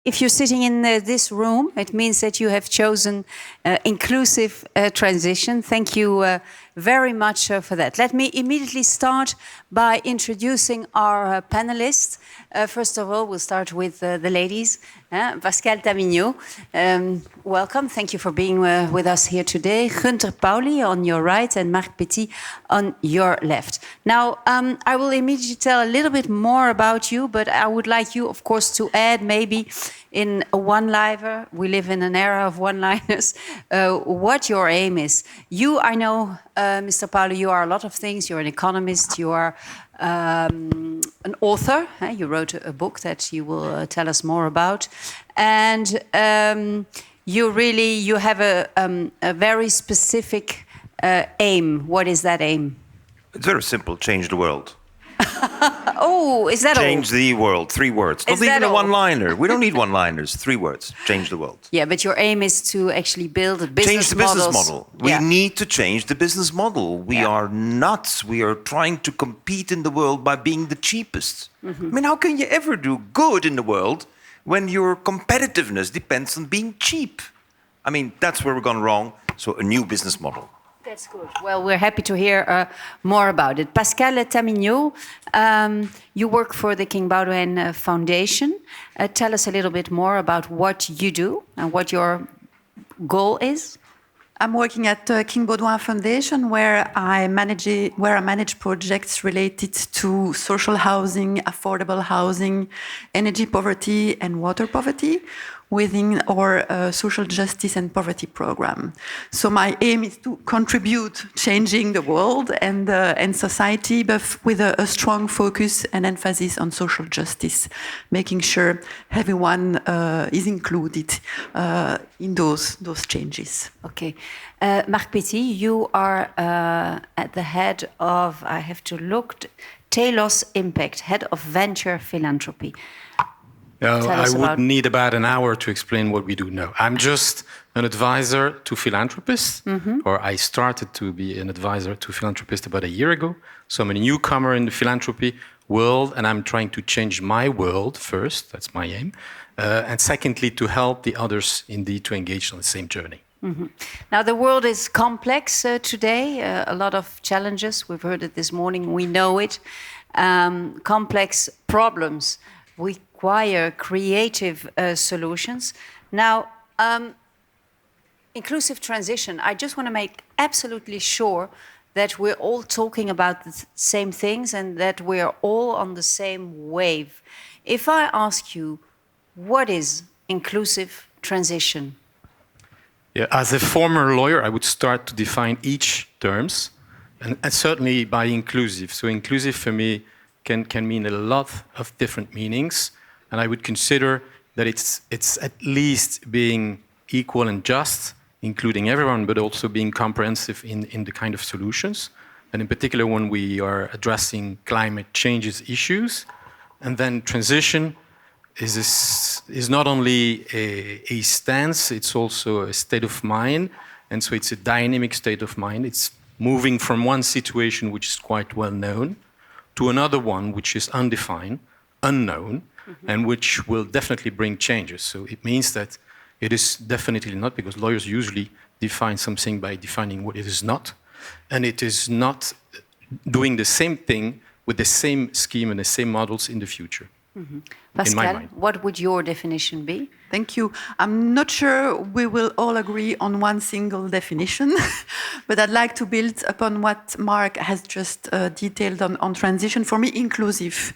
If you're sitting in this room, it means that you have chosen inclusive transition. Thank you very much for that. Let me immediately start by introducing our panelists. First of all, we'll start with the ladies. Pascale Tamignot, welcome. Thank you for being with us here today. Gunther Pauli on your right and Marc Petit on your left. Now, I will immediately tell a little bit more about you, but I would like you, of course, to add maybe in a one-liner, we live in an era of one-liners, what your aim is. You, I know, Mr. Pauli, you are a lot of things. You're an economist, you are an author. You wrote a book that you will tell us more about. And you have a very specific aim. What is that aim? It's very simple, change the world. Oh, is that change the world, 3 words. Not even a one-liner. We don't need one-liners, 3 words, change the world. Yeah, but your aim is to actually build a business model. Change the business model. We need to change the business model. We are nuts. We are trying to compete in the world by being the cheapest. I mean, how can you ever do good in the world when your competitiveness depends on being cheap? I mean, that's where we're gone wrong. So a new business model. That's good. Well, we're happy to hear more about it. Pascale Tamignot, you work for the King Baudouin Foundation. Tell us a little bit more about what you do and what your goal is. I'm working at King Baudouin Foundation, where I manage projects related to social housing, affordable housing, energy poverty, and water poverty within our social justice and poverty program. So my aim is to contribute changing the world and society, but with a strong focus and emphasis on social justice, making sure everyone is included in those changes. Okay. Marc Petit, you are at the head of, I have to look, Telos Impact, head of venture philanthropy. I would need about an hour to explain what we do now. I'm just an advisor to philanthropists, or I started to be an advisor to philanthropists about a year ago. So I'm a newcomer in the philanthropy world, and I'm trying to change my world first, that's my aim, and secondly, to help the others indeed to engage on the same journey. Now, the world is complex today, a lot of challenges. We've heard it this morning, we know it. Complex problems require creative solutions. Now, inclusive transition, I just want to make absolutely sure that we're all talking about the same things and that we're all on the same wave. If I ask you, what is inclusive transition? Yeah, as a former lawyer, I would start to define each terms, and certainly by inclusive. So inclusive for me can mean a lot of different meanings. And I would consider that it's at least being equal and just, including everyone, but also being comprehensive in the kind of solutions. And in particular, when we are addressing climate changes issues. And then transition is not only a stance, it's also a state of mind. And so it's a dynamic state of mind. It's moving from one situation, which is quite well known, to another one, which is undefined, unknown, and which will definitely bring changes. So it means that it is definitely not, because lawyers usually define something by defining what it is not, and it is not doing the same thing with the same scheme and the same models in the future. Pascale, what would your definition be? Thank you. I'm not sure we will all agree on one single definition, but I'd like to build upon what Marc has just detailed on transition. For me, inclusive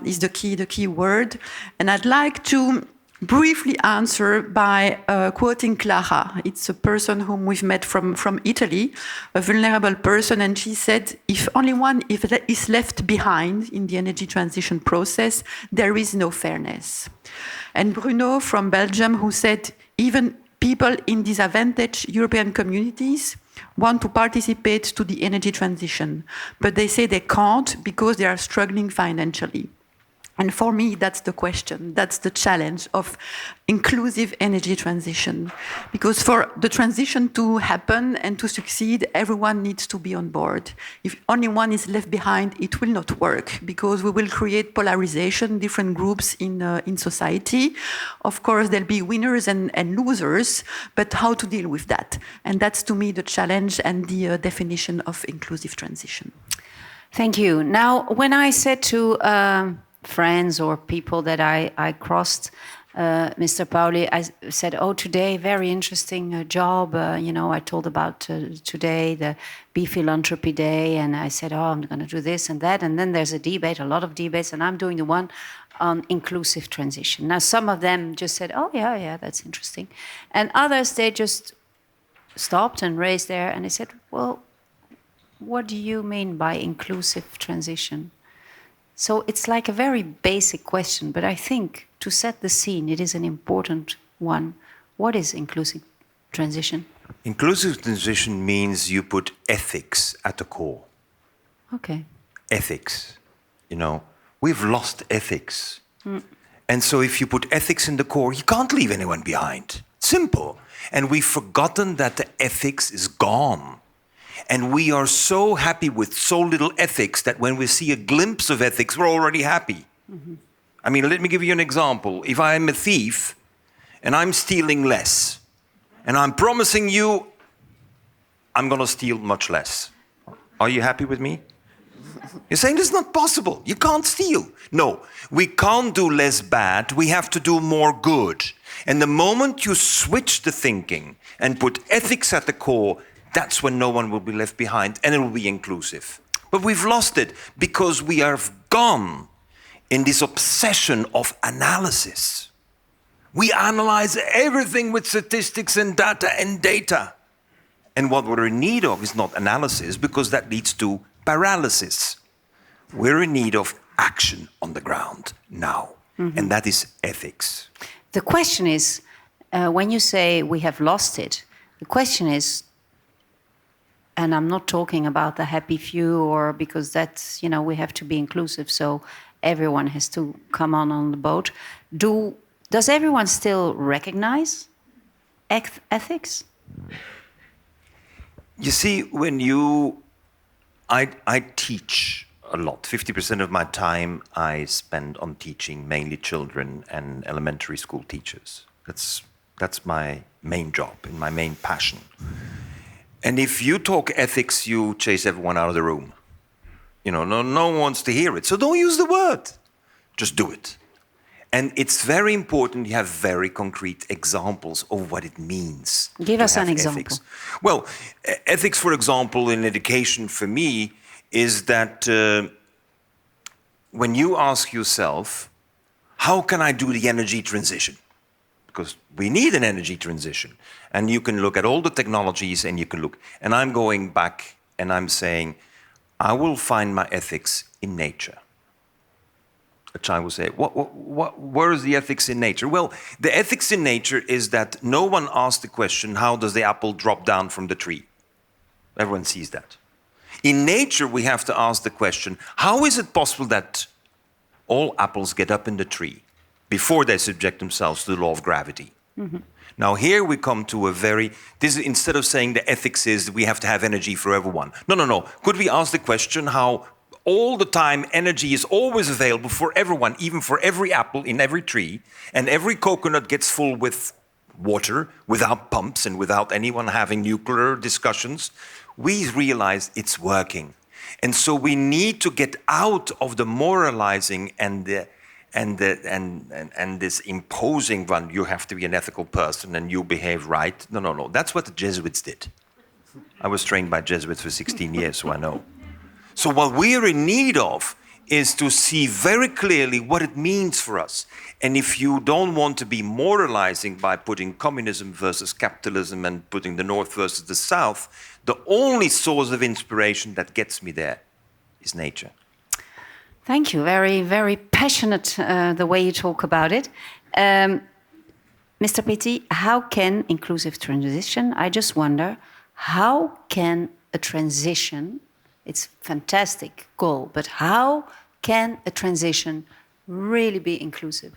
is the key word. And I'd like to briefly answer by quoting Clara. It's a person whom we've met from Italy, a vulnerable person, and she said, if only one is left behind in the energy transition process, there is no fairness. And Bruno from Belgium, who said, even people in disadvantaged European communities want to participate to the energy transition, but they say they can't because they are struggling financially. And for me, that's the question, that's the challenge of inclusive energy transition. Because for the transition to happen and to succeed, everyone needs to be on board. If only one is left behind, it will not work, because we will create polarization, different groups in society. Of course, there'll be winners and losers, but how to deal with that? And that's, to me, the challenge and the definition of inclusive transition. Thank you. Now, when I said to friends or people that I crossed, Mr. Pauli, I said, oh, today, very interesting job. I told about today, the Philanthropy Day, and I said, oh, I'm going to do this and that. And then there's a debate, a lot of debates, and I'm doing the one on inclusive transition. Now, some of them just said, oh, yeah, that's interesting. And others, they just stopped and raised their, and they said, well, what do you mean by inclusive transition? So it's like a very basic question, but I think to set the scene, it is an important one. What is inclusive transition? Inclusive transition means you put ethics at the core. Okay. Ethics. We've lost ethics. And so if you put ethics in the core, you can't leave anyone behind. Simple. And we've forgotten that the ethics is gone. And we are so happy with so little ethics that when we see a glimpse of ethics, we're already happy. Mm-hmm. I mean, let me give you an example. If I'm a thief and I'm stealing less, and I'm promising you I'm going to steal much less, are you happy with me? You're saying this is not possible. You can't steal. No, we can't do less bad. We have to do more good. And the moment you switch the thinking and put ethics at the core, that's when no one will be left behind and it will be inclusive. But we've lost it because we are gone in this obsession of analysis. We analyze everything with statistics and data. And what we're in need of is not analysis, because that leads to paralysis. We're in need of action on the ground now. Mm-hmm. And that is ethics. The question is, when you say we have lost it, the question is, and I'm not talking about the happy few, or because that's, we have to be inclusive, so everyone has to come on the boat. Does everyone still recognize ethics? You see, I teach a lot. 50% of my time I spend on teaching mainly children and elementary school teachers. That's my main job and my main passion. And if you talk ethics, you chase everyone out of the room. No one wants to hear it. So don't use the word. Just do it. And it's very important you have very concrete examples of what it means. Give us an example. Ethics. Well, ethics, for example, in education for me is that when you ask yourself, how can I do the energy transition? Because we need an energy transition. And you can look at all the technologies and you can look. And I'm going back and I'm saying, I will find my ethics in nature. A child will say, where is the ethics in nature? Well, the ethics in nature is that no one asks the question, how does the apple drop down from the tree? Everyone sees that. In nature, we have to ask the question, how is it possible that all apples get up in the tree before they subject themselves to the law of gravity? Mm-hmm. Now, here we come to instead of saying the ethics is we have to have energy for everyone. No. Could we ask the question how all the time energy is always available for everyone, even for every apple in every tree, and every coconut gets full with water without pumps and without anyone having nuclear discussions? We realize it's working. And so we need to get out of the moralizing and this imposing one, you have to be an ethical person and you behave right. No. That's what the Jesuits did. I was trained by Jesuits for 16 years, so I know. So what we're in need of is to see very clearly what it means for us. And if you don't want to be moralizing by putting communism versus capitalism and putting the North versus the South, the only source of inspiration that gets me there is nature. Thank you. Very, very passionate the way you talk about it. Mr. Petit, how can inclusive transition, I just wonder, how can a transition, it's a fantastic goal, but how can a transition really be inclusive?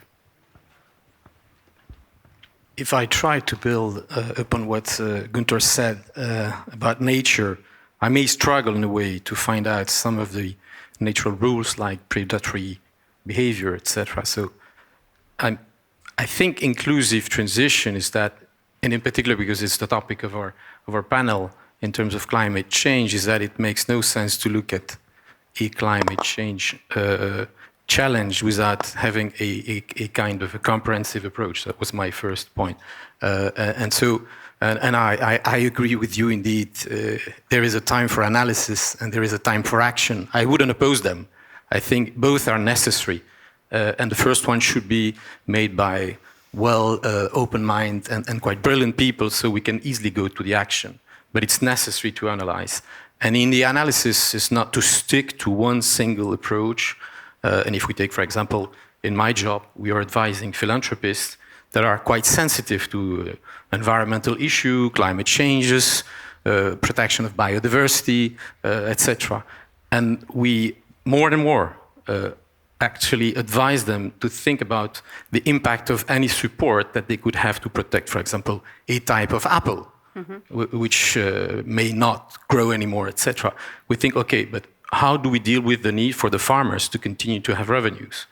If I try to build upon what Gunther said about nature, I may struggle in a way to find out some of the natural rules like predatory behavior, etc. So I think inclusive transition is that, and in particular because it's the topic of our panel in terms of climate change, is that it makes no sense to look at a climate change challenge without having a kind of a comprehensive approach. That was my first point. I agree with you indeed. There is a time for analysis and there is a time for action. I wouldn't oppose them. I think both are necessary. And the first one should be made by open mind and quite brilliant people, so we can easily go to the action. But it's necessary to analyze. And in the analysis, it's not to stick to one single approach. And if we take, for example, in my job, we are advising philanthropists that are quite sensitive to environmental issue, climate changes, protection of biodiversity, etc. And we more and more actually advise them to think about the impact of any support that they could have to protect, for example, a type of apple, which may not grow anymore, etc. We think, okay, but how do we deal with the need for the farmers to continue to have revenues?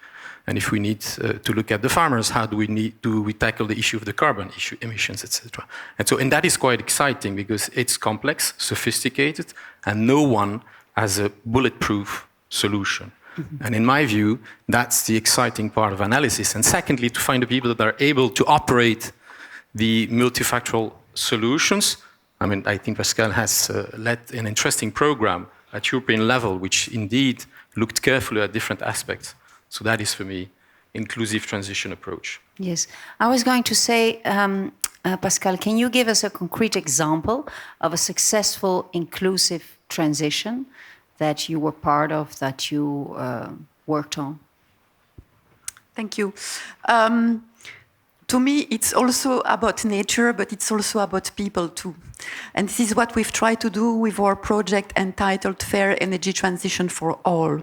And if we need to look at the farmers, how do we tackle the issue of the carbon emissions, etc. And that is quite exciting because it's complex, sophisticated, and no one has a bulletproof solution. And in my view, that's the exciting part of analysis. And secondly, to find the people that are able to operate the multifactorial solutions. I mean, I think Pascal has led an interesting program at European level, which indeed looked carefully at different aspects. So that is, for me, inclusive transition approach. Yes. I was going to say, Pascal, can you give us a concrete example of a successful inclusive transition that you were part of, that you worked on? Thank you. To me, it's also about nature, but it's also about people too. And this is what we've tried to do with our project entitled Fair Energy Transition for All.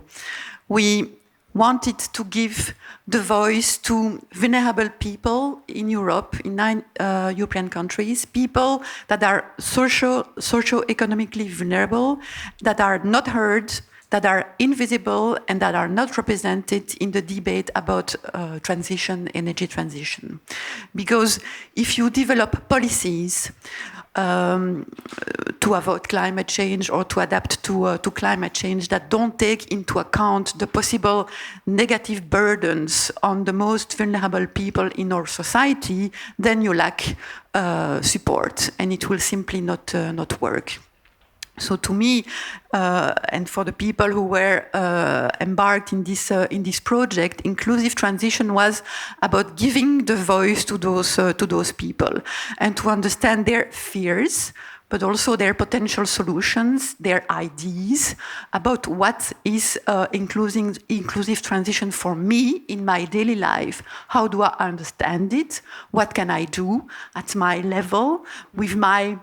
We wanted to give the voice to vulnerable people in Europe, in 9 European countries, people that are socio-economically vulnerable, that are not heard, that are invisible, and that are not represented in the debate about energy transition. Because if you develop policies to avoid climate change or to adapt to climate change that don't take into account the possible negative burdens on the most vulnerable people in our society, then you lack support, and it will simply not work. So to me, and for the people who were embarked in this project, inclusive transition was about giving the voice to those people and to understand their fears, but also their potential solutions, their ideas about what is inclusive transition for me in my daily life. How do I understand it? What can I do at my level with my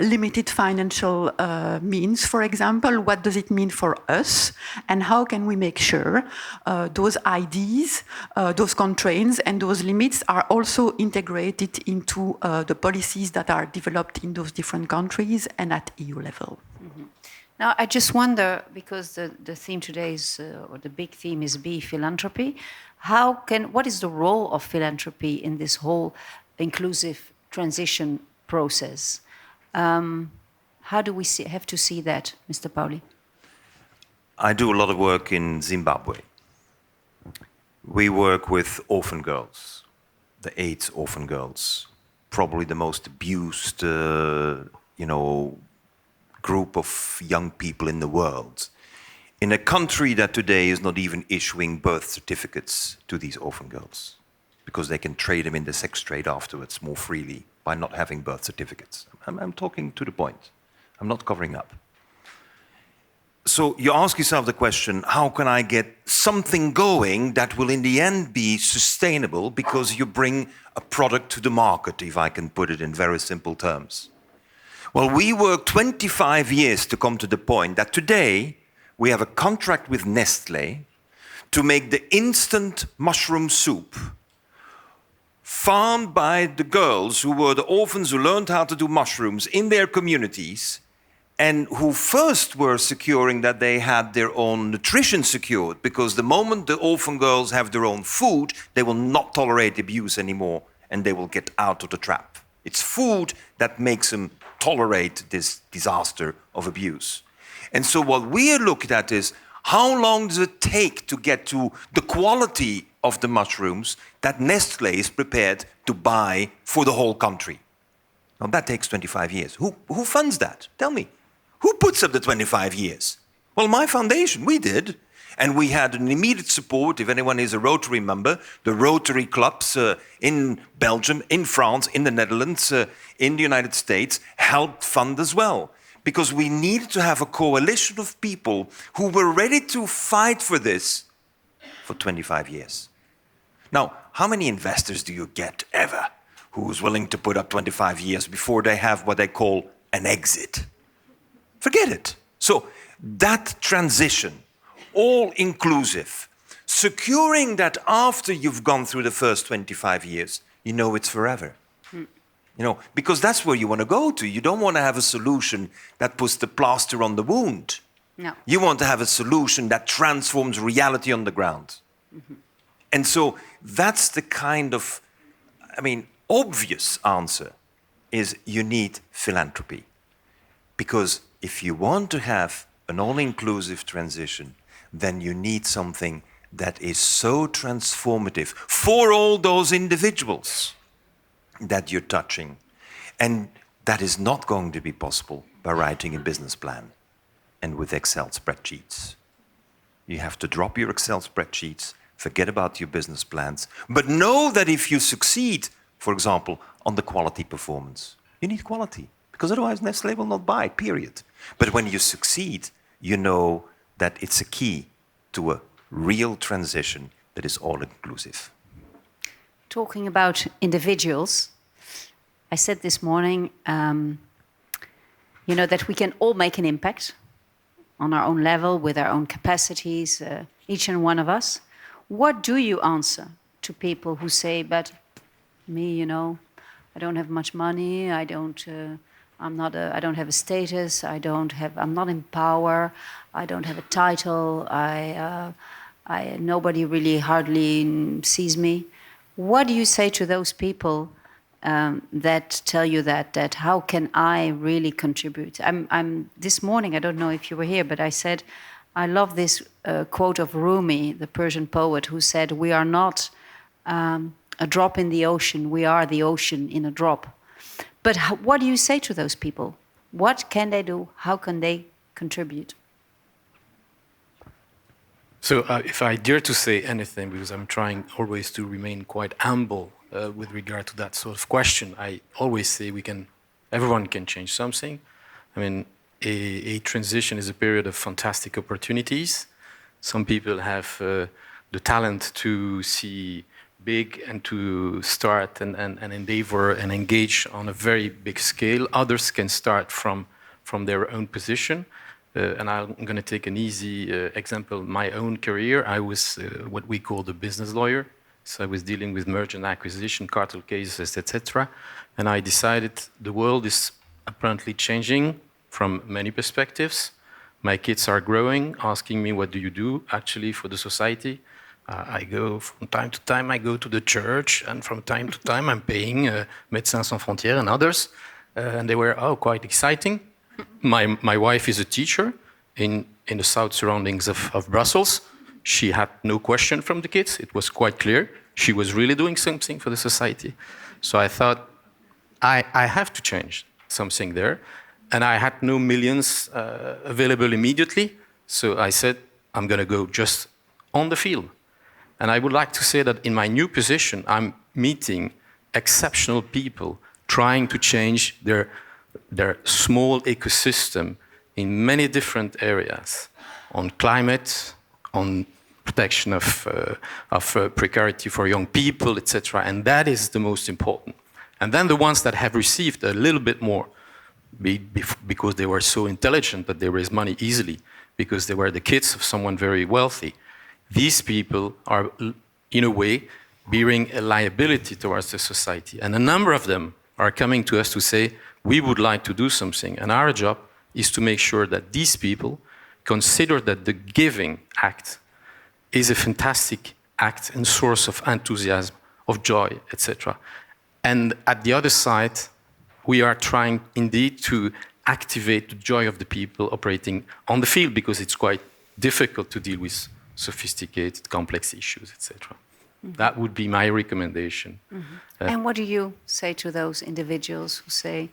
limited financial means, for example? What does it mean for us? And how can we make sure those ideas, those constraints, and those limits are also integrated into the policies that are developed in those different countries and at EU level? Mm-hmm. Now, I just wonder, because the theme today is, or the big theme is Be Philanthropy, what is the role of philanthropy in this whole inclusive transition process? How do we have to see that, Mr. Pauli? I do a lot of work in Zimbabwe. We work with orphan girls, the 8 orphan girls, probably the most abused, group of young people in the world, in a country that today is not even issuing birth certificates to these orphan girls, because they can trade them in the sex trade afterwards more freely by not having birth certificates. I'm talking to the point. I'm not covering up. So you ask yourself the question, how can I get something going that will in the end be sustainable, because you bring a product to the market, if I can put it in very simple terms. Well, we worked 25 years to come to the point that today we have a contract with Nestlé to make the instant mushroom soup farmed by the girls who were the orphans who learned how to do mushrooms in their communities and who first were securing that they had their own nutrition secured, because the moment the orphan girls have their own food, they will not tolerate abuse anymore and they will get out of the trap. It's food that makes them tolerate this disaster of abuse. And so what we are looking at is, how long does it take to get to the quality of the mushrooms that Nestlé is prepared to buy for the whole country? Now that takes 25 years. Who funds that? Tell me. Who puts up the 25 years? Well, my foundation, we did. And we had an immediate support, if anyone is a Rotary member, the Rotary clubs in Belgium, in France, in the Netherlands, in the United States, helped fund as well. Because we needed to have a coalition of people who were ready to fight for this for 25 years. Now, how many investors do you get ever who's willing to put up 25 years before they have what they call an exit? Forget it. So that transition, all inclusive, securing that after you've gone through the first 25 years, you know it's forever. You know, because that's where you want to go to. You don't want to have a solution that puts the plaster on the wound. No. You want to have a solution that transforms reality on the ground. Mm-hmm. And so that's the kind of, obvious answer is you need philanthropy. Because if you want to have an all-inclusive transition, then you need something that is so transformative for all those individuals that you're touching. And that is not going to be possible by writing a business plan and with Excel spreadsheets. You have to drop your Excel spreadsheets, forget about your business plans, but know that if you succeed, for example, on the quality performance, you need quality, because otherwise Nestlé will not buy, period. But when you succeed, you know that it's a key to a real transition that is all-inclusive. Talking about individuals, I said this morning, that we can all make an impact on our own level, with our own capacities, each and one of us. What do you answer to people who say, but me, I don't have much money, I don't have a status, I'm not in power, I don't have a title, nobody really hardly sees me. What do you say to those people that tell you that how can I really contribute? I'm this morning, I don't know if you were here, but I said, I love this quote of Rumi, the Persian poet, who said, we are not a drop in the ocean, we are the ocean in a drop. But what do you say to those people? What can they do? How can they contribute? So if I dare to say anything, because I'm trying always to remain quite humble with regard to that sort of question, I always say everyone can change something. A transition is a period of fantastic opportunities. Some people have the talent to see big and to start and endeavor and engage on a very big scale. Others can start from their own position. And I'm going to take an easy example. My own career, I was what we call the business lawyer. So I was dealing with merger and acquisition, cartel cases, etc. And I decided the world is apparently changing from many perspectives. My kids are growing, asking me, what do you do actually for the society? I go from time to time, I go to the church, and from time to time I'm paying Médecins Sans Frontières and others. And they were quite exciting. My wife is a teacher in the south surroundings of Brussels. She had no question from the kids. It was quite clear. She was really doing something for the society. So I thought, I have to change something there. And I had no millions available immediately. So I said, I'm going to go just on the field. And I would like to say that in my new position, I'm meeting exceptional people trying to change their small ecosystem in many different areas, on climate, on protection of precarity for young people, etc. And that is the most important. And then the ones that have received a little bit more, because they were so intelligent that they raised money easily, because they were the kids of someone very wealthy, these people are, in a way, bearing a liability towards the society. And a number of them are coming to us to say, we would like to do something. And our job is to make sure that these people consider that the giving act is a fantastic act and source of enthusiasm, of joy, etc. And at the other side, we are trying indeed to activate the joy of the people operating on the field, because it's quite difficult to deal with sophisticated, complex issues, etc. That would be my recommendation. And what do you say to those individuals who say,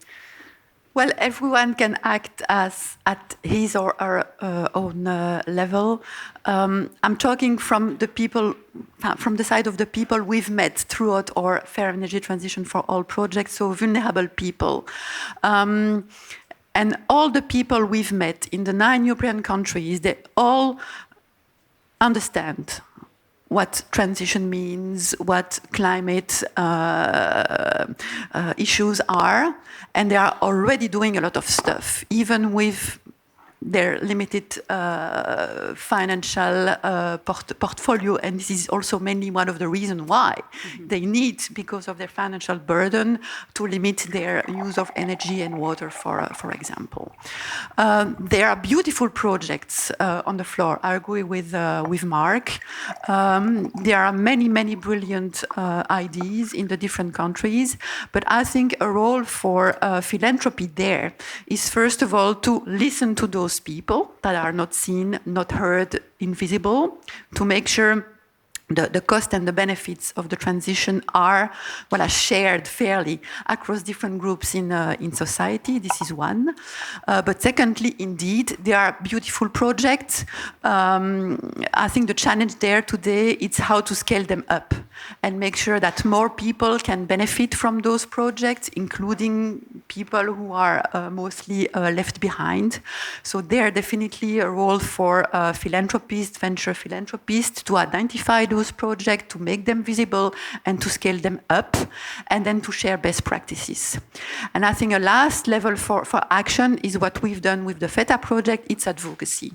well, everyone can act as at his or her own level. I'm talking from the side of the people we've met throughout our Fair Energy Transition for All project, so vulnerable people. And all the people we've met in the 9 European countries, they all understand what transition means, what climate issues are, and they are already doing a lot of stuff, even with their limited financial portfolio, and this is also mainly one of the reasons why they need, because of their financial burden, to limit their use of energy and water, for example. There are beautiful projects on the floor. I agree with Mark. There are many brilliant ideas in the different countries, but I think a role for philanthropy there is, first of all, to listen to those people that are not seen, not heard, invisible, to make sure the cost and the benefits of the transition are shared fairly across different groups in society. This is one. But secondly, indeed, there are beautiful projects. I think the challenge there today is how to scale them up and make sure that more people can benefit from those projects, including people who are mostly left behind. So there definitely a role for philanthropists, venture philanthropists, to identify those projects, to make them visible and to scale them up, and then to share best practices. And I think a last level for action is what we've done with the FETA project. It's advocacy.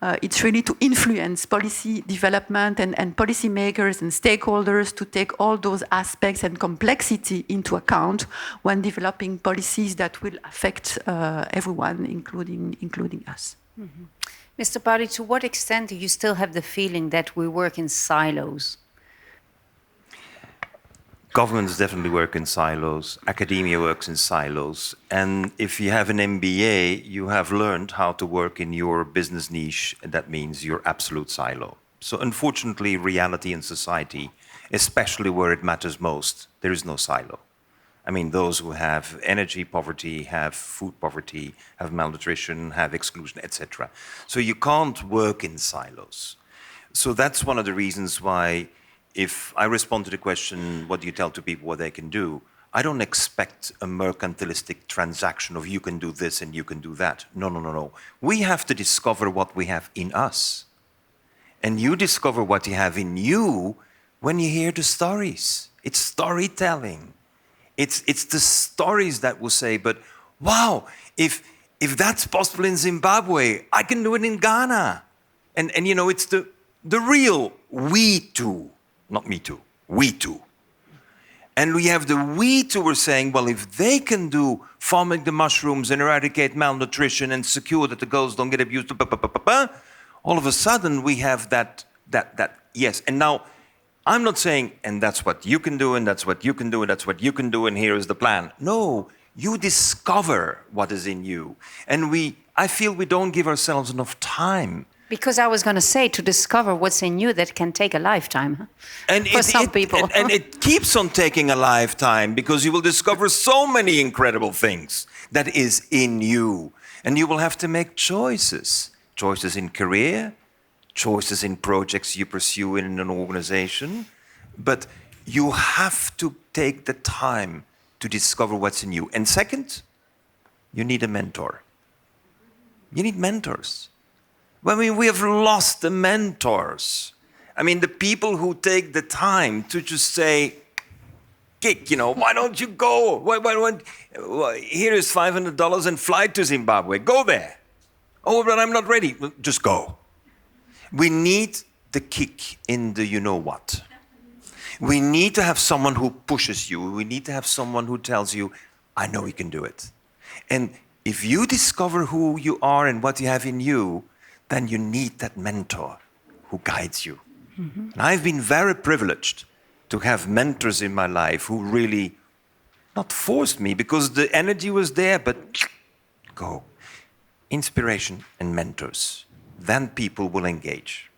It's really to influence policy development and policymakers and stakeholders to take all those aspects and complexity into account when developing policies that will affect everyone, including us. Mm-hmm. Mr. Pauli, to what extent do you still have the feeling that we work in silos? Governments definitely work in silos. Academia works in silos. And if you have an MBA, you have learned how to work in your business niche. And that means your absolute silo. So unfortunately, reality in society, especially where it matters most, there is no silo. I mean, those who have energy poverty, have food poverty, have malnutrition, have exclusion, etc. So you can't work in silos. So that's one of the reasons why, if I respond to the question, what do you tell to people what they can do? I don't expect a mercantilistic transaction of you can do this and you can do that. No. We have to discover what we have in us. And you discover what you have in you when you hear the stories. It's storytelling. It's the stories that will say, but wow, if that's possible in Zimbabwe, I can do it in Ghana. And you know, it's the real we too, not me too, we too. And we have the we too who are saying, well, if they can do farming the mushrooms and eradicate malnutrition and secure that the girls don't get abused, all of a sudden we have that yes. And now, I'm not saying, and that's what you can do, and that's what you can do, and that's what you can do, and here is the plan. No, you discover what is in you. And I feel we don't give ourselves enough time. Because I was going to say, to discover what's in you, that can take a lifetime for some people. And it keeps on taking a lifetime, because you will discover so many incredible things that is in you. And you will have to make choices. Choices in career, choices in projects you pursue in an organization, but you have to take the time to discover what's in you. And second, you need a mentor. You need mentors. I mean, we have lost the mentors. I mean, the people who take the time to just say, kick, why don't you go? Here is $500 and fly to Zimbabwe. Go there. Oh, but I'm not ready. Well, just go. We need the kick in the you-know-what. We need to have someone who pushes you. We need to have someone who tells you, I know you can do it. And if you discover who you are and what you have in you, then you need that mentor who guides you. And I've been very privileged to have mentors in my life who really not forced me because the energy was there, but go. Inspiration and mentors. Then people will engage.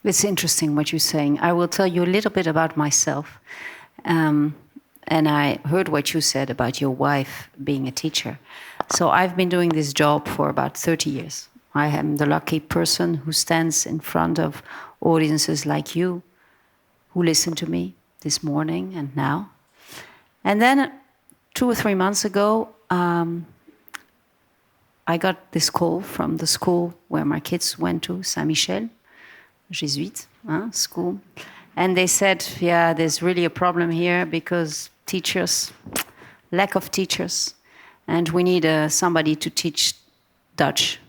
It's interesting what you're saying. I will tell you a little bit about myself. And I heard what you said about your wife being a teacher. So I've been doing this job for about 30 years. I am the lucky person who stands in front of audiences like you, who listen to me this morning and now. And then 2 or 3 months ago, I got this call from the school where my kids went to, Saint-Michel, Jesuit school. And they said, yeah, there's really a problem here because teachers, lack of teachers, and we need somebody to teach Dutch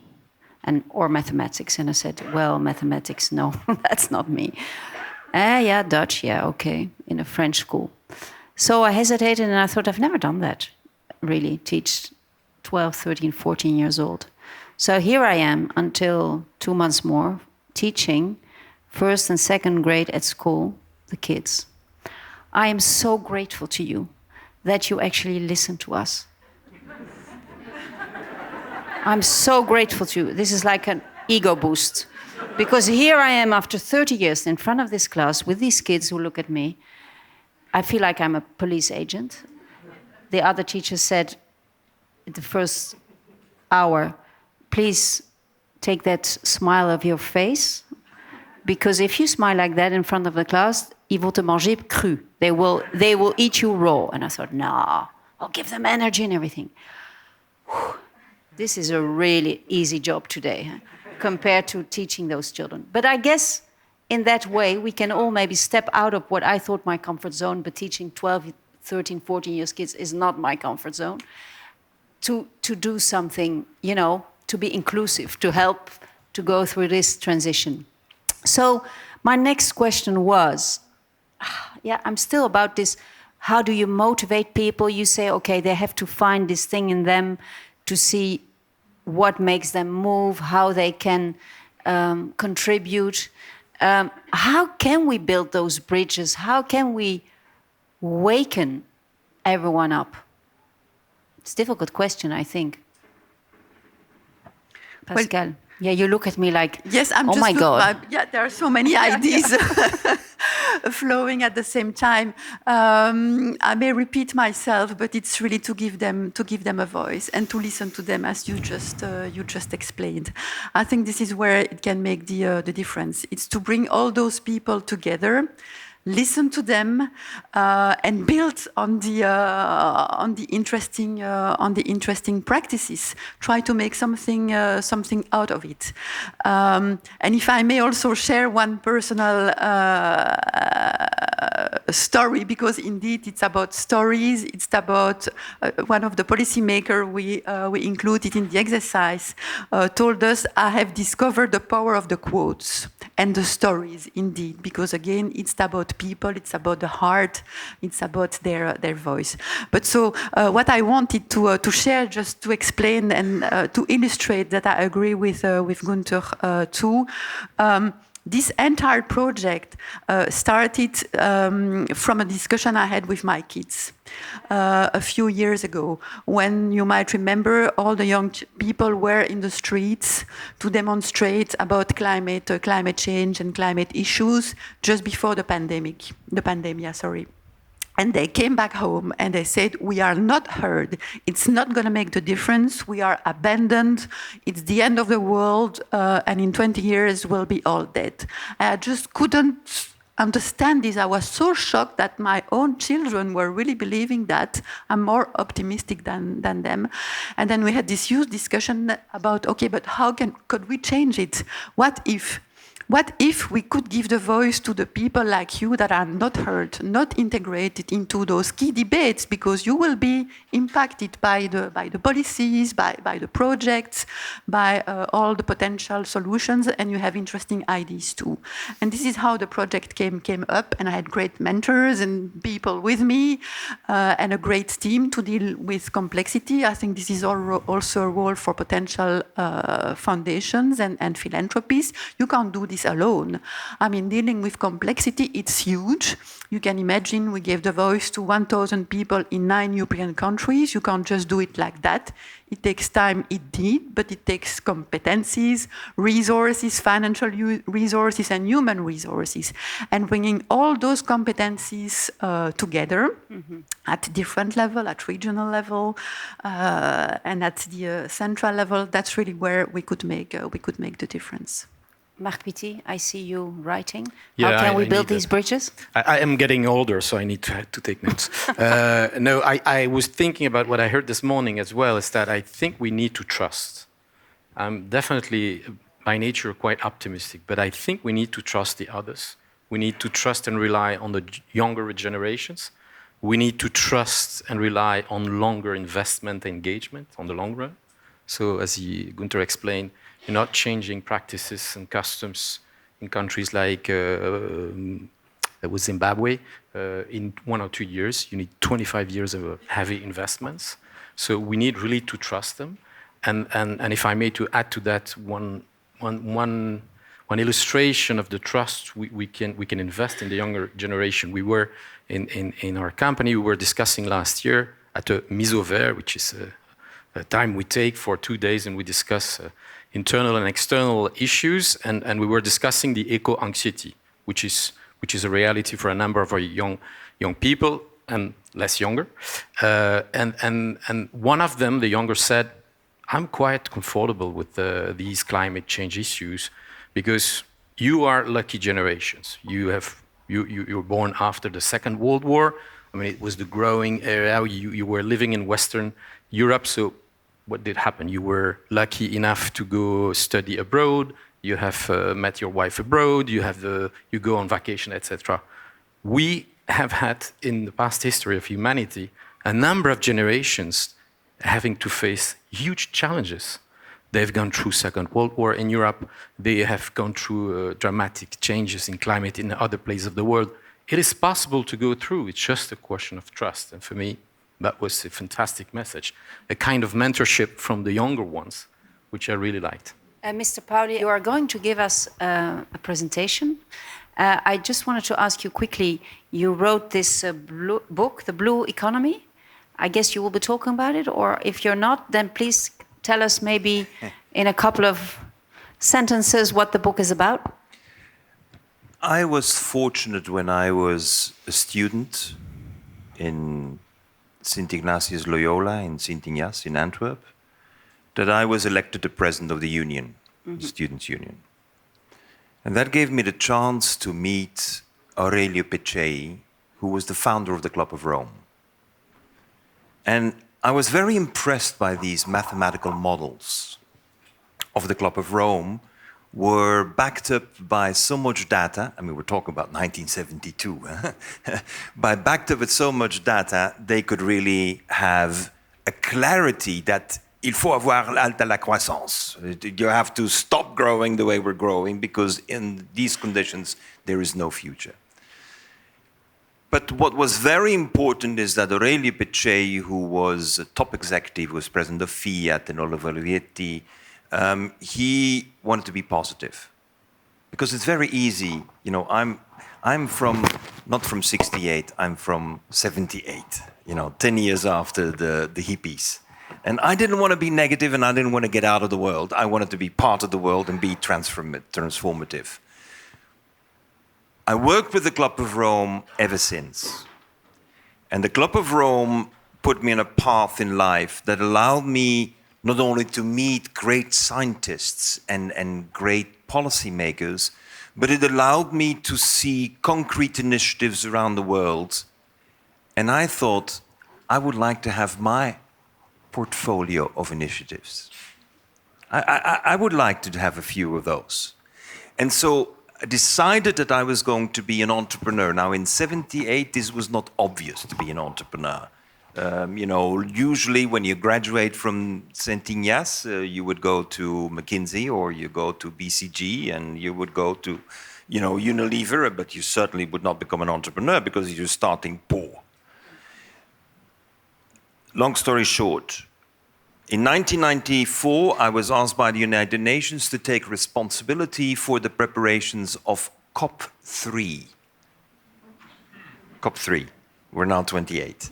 or mathematics. And I said, well, mathematics, no, that's not me. Yeah, Dutch, yeah, okay, in a French school. So I hesitated and I thought, I've never done that, really, teach 12, 13, 14 years old. So here I am until 2 months more, teaching first and second grade at school, the kids. I am so grateful to you that you actually listen to us. I'm so grateful to you. This is like an ego boost. Because here I am after 30 years in front of this class with these kids who look at me. I feel like I'm a police agent. The other teachers said in the first hour, please take that smile off your face. Because if you smile like that in front of the class, ils vont te manger cru. They will eat you raw. And I thought, nah, I'll give them energy and everything. Whew. This is a really easy job today compared to teaching those children. But I guess in that way, we can all maybe step out of what I thought my comfort zone, but teaching 12, 13, 14 years kids is not my comfort zone, to do something, to be inclusive, to help to go through this transition. So my next question was, I'm still about this, how do you motivate people? You say, okay, they have to find this thing in them to see what makes them move, how they can contribute. How can we build those bridges? How can we waken everyone up? It's a difficult question, I think. Pascal, you look at me like, yes, I'm oh my God. There are so many ideas flowing at the same time. I may repeat myself, but it's really to give them a voice and to listen to them, as you just explained. I think this is where it can make the difference. It's to bring all those people together, listen to them, and build on the interesting practices. Try to make something out of it. And if I may also share one personal story, because indeed it's about stories. It's about one of the policymakers we included in the exercise told us, I have discovered the power of the quotes and the stories, indeed, because again, it's about people, it's about the heart, it's about their voice. But so what I wanted to share, just to explain and to illustrate that I agree with Gunther too. This entire project started from a discussion I had with my kids a few years ago, when you might remember all the young people were in the streets to demonstrate about climate change and climate issues just before the pandemic. And they came back home and they said, we are not heard. It's not going to make the difference. We are abandoned. It's the end of the world. And in 20 years, we'll be all dead. I just couldn't understand this. I was so shocked that my own children were really believing that. I'm more optimistic than them. And then we had this huge discussion about, okay, but how could we change it? What if what if we could give the voice to the people like you that are not heard, not integrated into those key debates, because you will be impacted by the policies, by the projects, by all the potential solutions, and you have interesting ideas too. And this is how the project came up, and I had great mentors and people with me, and a great team to deal with complexity. I think this is also a role for potential foundations and philanthropies. You can't do this alone. I mean, dealing with complexity, it's huge. You can imagine we gave the voice to 1,000 people in 9 European countries. You can't just do it like that. It takes time, indeed, but it takes competencies, resources, financial resources, and human resources. And bringing all those competencies together at different level, at regional level, and at the central level, that's really where we could make the difference. Marc Pitti, I see you writing. Yeah, How can we I build need these bridges? I am getting older, so I need to take notes. No, I was thinking about what I heard this morning as well, is that I think we need to trust. I'm definitely, by nature, quite optimistic, but I think we need to trust the others. We need to trust and rely on the younger generations. We need to trust and rely on longer investment engagement on the long run. So as Gunther explained, you're not changing practices and customs in countries like with Zimbabwe in 1 or 2 years. You need 25 years of heavy investments. So we need really to trust them. And if I may to add to that one illustration of the trust we can invest in the younger generation. We were in our company, we were discussing last year at a miso vert, which is a time we take for 2 days, and we discuss internal and external issues, and we were discussing the eco-anxiety, which is a reality for a number of our young people and less younger. And one of them, the younger, said, "I'm quite comfortable with these climate change issues because you are lucky generations. You were born after the Second World War. I mean, it was the growing area. You were living in Western Europe, so." What did happen? You were lucky enough to go study abroad. You have met your wife abroad. You go on vacation, etc. We have had in the past history of humanity a number of generations having to face huge challenges. They've gone through Second World War in Europe. They have gone through dramatic changes in climate in other places of the world. It is possible to go through. It's just a question of trust. And for me, that was a fantastic message, a kind of mentorship from the younger ones, which I really liked. Mr. Pauli, you are going to give us a presentation. I just wanted to ask you quickly, you wrote this book, The Blue Economy. I guess you will be talking about it, or if you're not, then please tell us maybe in a couple of sentences what the book is about. I was fortunate when I was a student in St. Ignatius Loyola in St. Ignace in Antwerp, that I was elected the president of the union, the Students' Union. And that gave me the chance to meet Aurelio Peccei, who was the founder of the Club of Rome. And I was very impressed by these mathematical models of the Club of Rome, were backed up by so much data. I mean, we're talking about 1972. By backed up with so much data, they could really have a clarity that il faut avoir la croissance. You have to stop growing the way we're growing because in these conditions, there is no future. But what was very important is that Aurelio Peccei, who was a top executive, who was president of Fiat and Oliver Vietti, he wanted to be positive, because it's very easy. You know, I'm from not from '68. I'm from '78. You know, 10 years after the hippies, and I didn't want to be negative, and I didn't want to get out of the world. I wanted to be part of the world and be transformative. I worked with the Club of Rome ever since, and the Club of Rome put me on a path in life that allowed me not only to meet great scientists and great policymakers, but it allowed me to see concrete initiatives around the world. And I thought I would like to have my portfolio of initiatives. I would like to have a few of those. And so decided that I was going to be an entrepreneur. Now, in '78, this was not obvious to be an entrepreneur. Usually when you graduate from St. Ignace, you would go to McKinsey or you go to BCG and you would go to, Unilever, but you certainly would not become an entrepreneur because you're starting poor. Long story short, in 1994, I was asked by the United Nations to take responsibility for the preparations of COP3. COP3. We're now 28.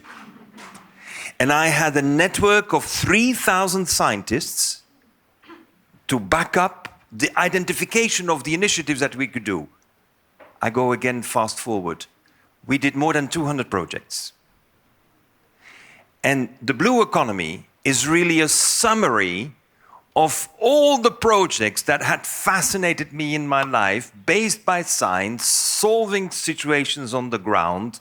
And I had a network of 3,000 scientists to back up the identification of the initiatives that we could do. I go again fast forward. We did more than 200 projects. And the blue economy is really a summary of all the projects that had fascinated me in my life, based by science, solving situations on the ground,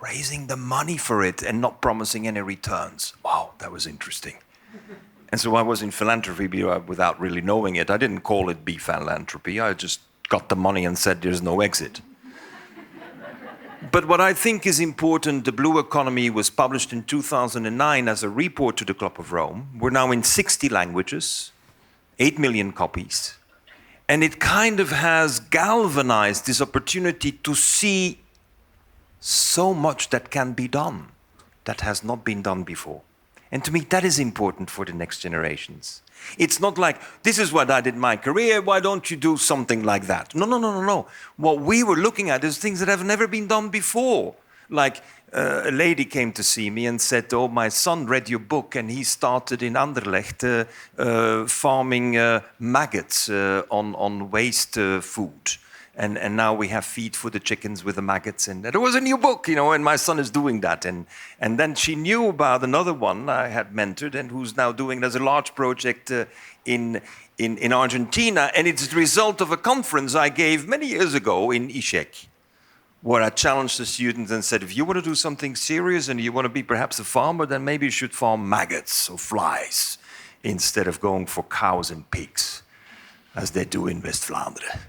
raising the money for it and not promising any returns. Wow, that was interesting. And so I was in philanthropy without really knowing it. I didn't call it Philanthropy. I just got the money and said there's no exit. But what I think is important, the Blue Economy was published in 2009 as a report to the Club of Rome. We're now in 60 languages, 8 million copies. And it kind of has galvanized this opportunity to see so much that can be done that has not been done before. And to me, that is important for the next generations. It's not like, this is what I did in my career, why don't you do something like that? No. What we were looking at is things that have never been done before. Like a lady came to see me and said, oh, my son read your book and he started in Anderlecht farming maggots on waste food. And now we have feed for the chickens with the maggots. And there was a new book, and my son is doing that. And then she knew about another one I had mentored and who's now doing, there's a large project in Argentina. And it's the result of a conference I gave many years ago in Ishek, where I challenged the students and said, if you want to do something serious and you want to be perhaps a farmer, then maybe you should farm maggots or flies instead of going for cows and pigs, as they do in West Vlaanderen.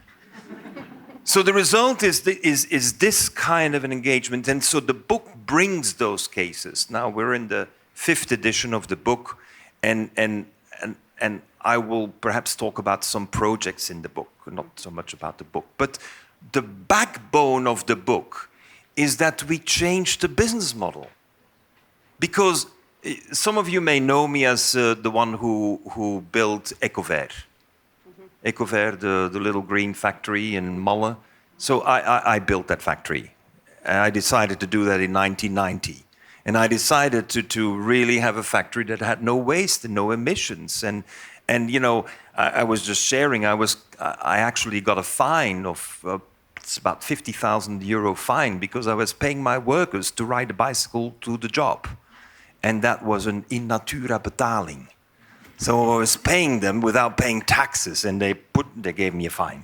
So the result is this kind of an engagement. And so the book brings those cases. Now we're in the 5th edition of the book, and I will perhaps talk about some projects in the book, not so much about the book. But the backbone of the book is that we changed the business model. Because some of you may know me as the one who built Ecover. Ecover, the little green factory in Malle. So I built that factory. I decided to do that in 1990. And I decided to really have a factory that had no waste and no emissions. And I was just sharing, I actually got a fine of, it's about 50,000 euro fine because I was paying my workers to ride a bicycle to the job. And that was an in natura betaling. So I was paying them without paying taxes, and they gave me a fine.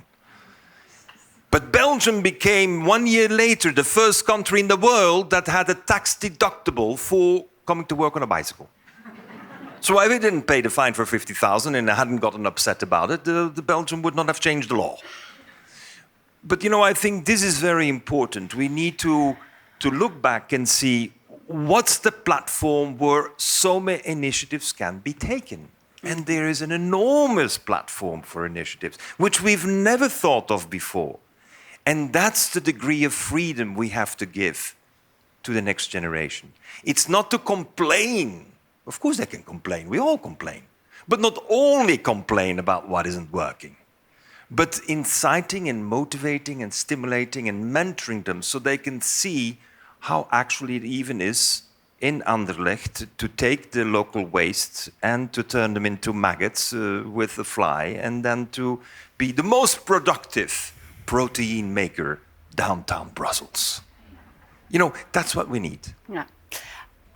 But Belgium became, 1 year later, the first country in the world that had a tax deductible for coming to work on a bicycle. So if I didn't pay the fine for 50,000 and I hadn't gotten upset about it, the Belgium would not have changed the law. But I think this is very important. We need to look back and see what's the platform where so many initiatives can be taken. And there is an enormous platform for initiatives, which we've never thought of before. And that's the degree of freedom we have to give to the next generation. It's not to complain. Of course they can complain. We all complain. But not only complain about what isn't working, but inciting and motivating and stimulating and mentoring them so they can see how actually it even is in Anderlecht to take the local waste and to turn them into maggots with a fly, and then to be the most productive protein maker downtown Brussels. That's what we need. Yeah.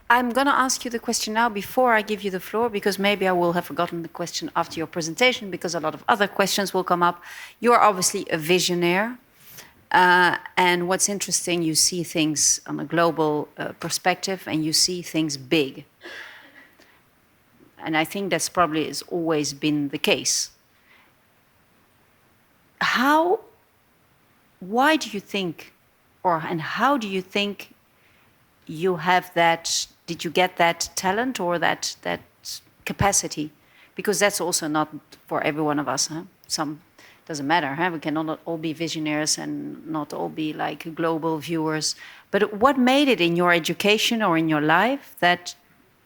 I'm going to ask you the question now before I give you the floor, because maybe I will have forgotten the question after your presentation, because a lot of other questions will come up. You are obviously a visionaire. And what's interesting, you see things on a global perspective and you see things big. And I think that's probably has always been the case. How why do you think, and how do you think you have that? Did you get that talent or that capacity? Because that's also not for every one of us. Huh? Some doesn't matter. Huh? We cannot all be visionaries and not all be like global viewers. But what made it in your education or in your life that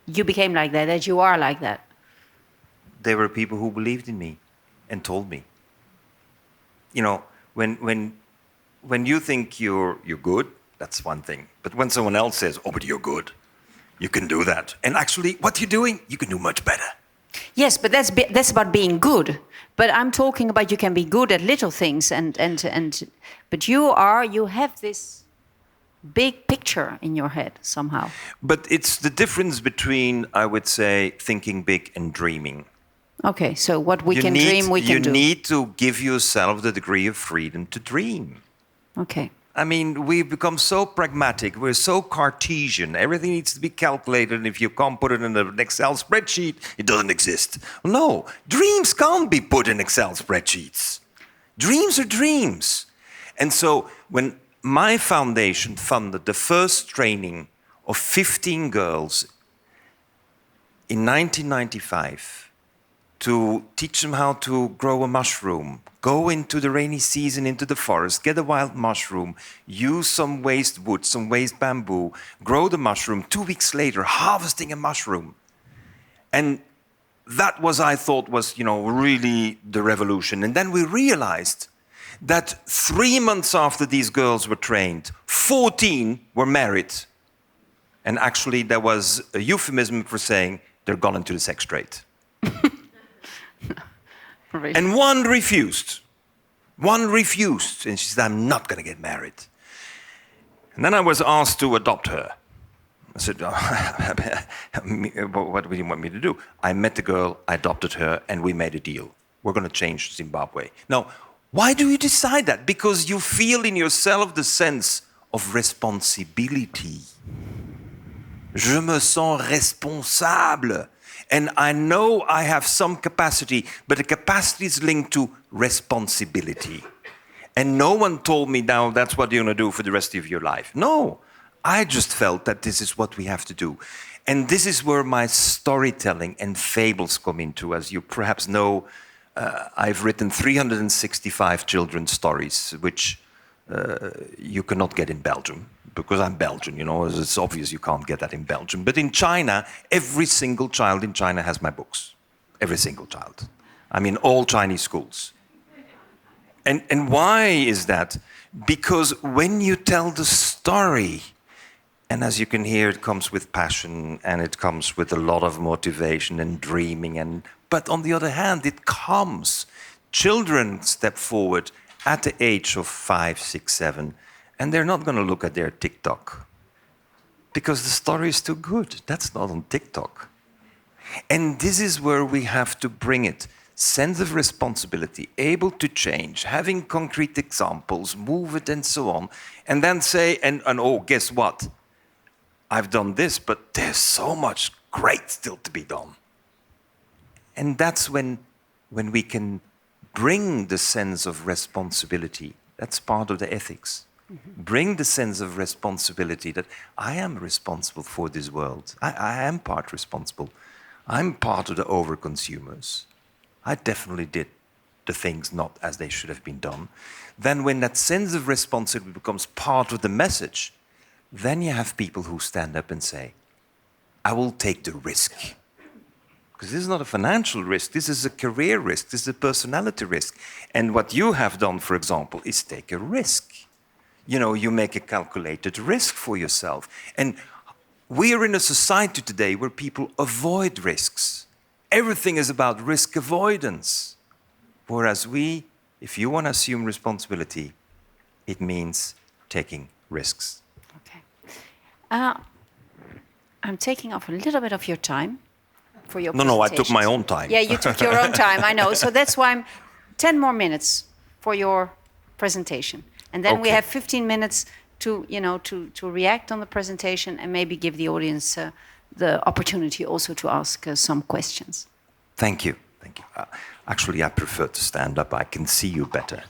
you became like that? That you are like that? There were people who believed in me and told me. You know, when you think you're good, that's one thing. But when someone else says, "Oh, but you're good, you can do that," and actually, what you're doing, you can do much better. Yes, but that's about being good. But I'm talking about you can be good at little things, but you have this big picture in your head somehow. But it's the difference between, I would say, thinking big and dreaming. Okay, so what we can dream, we can do. You need to give yourself the degree of freedom to dream. Okay. I mean, we've become so pragmatic. We're so Cartesian. Everything needs to be calculated. And if you can't put it in an Excel spreadsheet, it doesn't exist. No, dreams can't be put in Excel spreadsheets. Dreams are dreams. And so when my foundation funded the first training of 15 girls in 1995, to teach them how to grow a mushroom, go into the rainy season into the forest, get a wild mushroom, use some waste wood, some waste bamboo, grow the mushroom, 2 weeks later, harvesting a mushroom. And that was, I thought, was, really the revolution. And then we realized that 3 months after these girls were trained, 14 were married. And actually, there was a euphemism for saying they're gone into the sex trade. And one refused. One refused. And she said, "I'm not going to get married." And then I was asked to adopt her. I said, "What do you want me to do?" I met the girl, I adopted her, and we made a deal. We're going to change Zimbabwe. Now, why do you decide that? Because you feel in yourself the sense of responsibility. Je me sens responsable. And I know I have some capacity, but the capacity is linked to responsibility. And no one told me, now that's what you're going to do for the rest of your life. No, I just felt that this is what we have to do. And this is where my storytelling and fables come into. As you perhaps know, I've written 365 children's stories, which you cannot get in Belgium. Because I'm Belgian, it's obvious you can't get that in Belgium. But in China, every single child in China has my books. Every single child. I mean, all Chinese schools. And why is that? Because when you tell the story, and as you can hear, it comes with passion, and it comes with a lot of motivation and dreaming. But on the other hand, it comes. Children step forward at the age of 5, 6, 7, and they're not going to look at their TikTok because the story is too good. That's not on TikTok. And this is where we have to bring it. Sense of responsibility, able to change, having concrete examples, move it and so on. And then say, and oh, guess what? I've done this, but there's so much great still to be done. And that's when we can bring the sense of responsibility. That's part of the ethics. Bring the sense of responsibility that I am responsible for this world. I am part responsible. I'm part of the overconsumers. I definitely did the things not as they should have been done. Then when that sense of responsibility becomes part of the message, then you have people who stand up and say, I will take the risk. Because this is not a financial risk, this is a career risk, this is a personality risk. And what you have done, for example, is take a risk. You make a calculated risk for yourself. And we are in a society today where people avoid risks. Everything is about risk avoidance. Whereas if you want to assume responsibility, it means taking risks. Okay. I'm taking off a little bit of your time for your No, I took my own time. Yeah, you took your own time, I know. So that's why I'm 10 more minutes for your presentation. And then we have 15 minutes to react on the presentation and maybe give the audience the opportunity also to ask some questions. Thank you. Thank you. Actually, I prefer to stand up. I can see you better.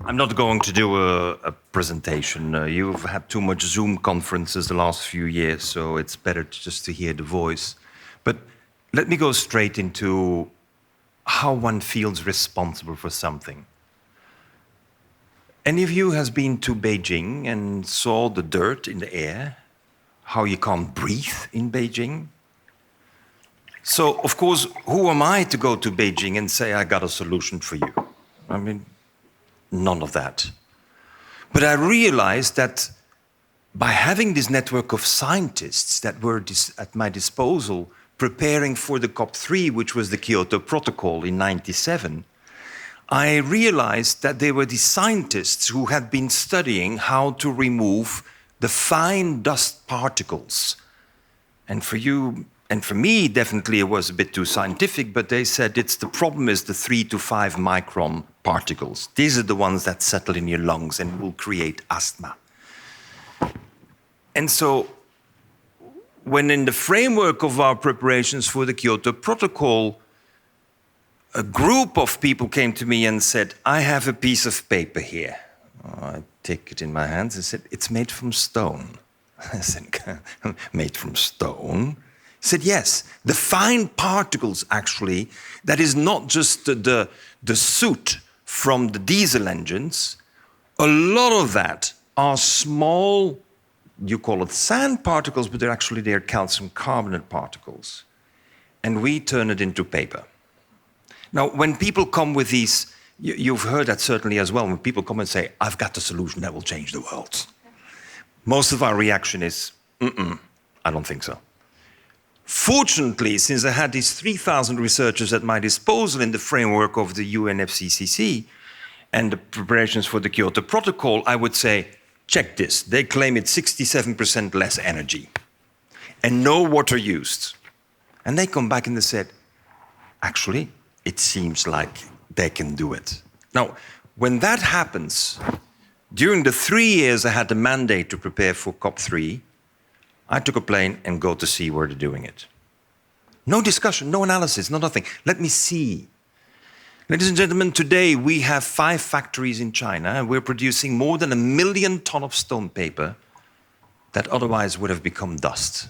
I'm not going to do a presentation. You've had too much Zoom conferences the last few years, so it's better just to hear the voice. But let me go straight into how one feels responsible for something. Any of you has been to Beijing and saw the dirt in the air? How you can't breathe in Beijing? So, of course, who am I to go to Beijing and say, I got a solution for you? I mean, none of that. But I realized that by having this network of scientists that were at my disposal, preparing for the COP3, which was the Kyoto Protocol in '97, I realized that there were these scientists who had been studying how to remove the fine dust particles. And for you, and for me, definitely it was a bit too scientific, but they said the problem is the 3 to 5 micron particles. These are the ones that settle in your lungs and will create asthma. And so, when in the framework of our preparations for the Kyoto Protocol, a group of people came to me and said, I have a piece of paper here. I take it in my hands and said, it's made from stone. I said, made from stone? He said, yes, the fine particles actually, that is not just the soot from the diesel engines. A lot of that are small, you call it sand particles, but they're calcium carbonate particles. And we turn it into paper. Now, when people come with these, you've heard that certainly as well, when people come and say, I've got the solution that will change the world. Most of our reaction is, I don't think so. Fortunately, since I had these 3,000 researchers at my disposal in the framework of the UNFCCC and the preparations for the Kyoto Protocol, I would say, check this. They claim it's 67% less energy and no water used. And they come back and they said, actually, it seems like they can do it. Now, when that happens, during the 3 years I had the mandate to prepare for COP3, I took a plane and go to see where they're doing it. No discussion, no analysis, no nothing. Let me see. Ladies and gentlemen, today we have 5 factories in China and we're producing more than 1 million tons of stone paper that otherwise would have become dust.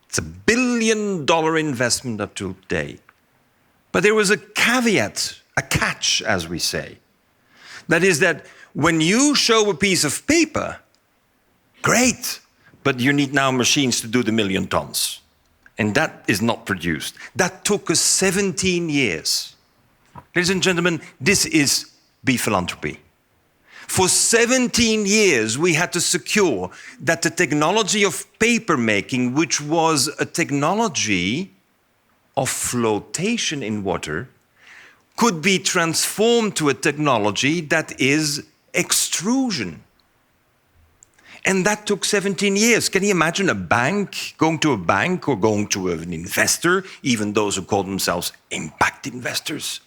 It's $1 billion investment up to today. But there was a caveat, a catch, as we say. That is that when you show a piece of paper, great, but you need now machines to do the 1 million tons. And that is not produced. That took us 17 years. Ladies and gentlemen, this is philanthropy. For 17 years, we had to secure that the technology of paper making, which was a technology of flotation in water, could be transformed to a technology that is extrusion. And that took 17 years. Can you imagine a bank, going to a bank or going to an investor, even those who call themselves impact investors?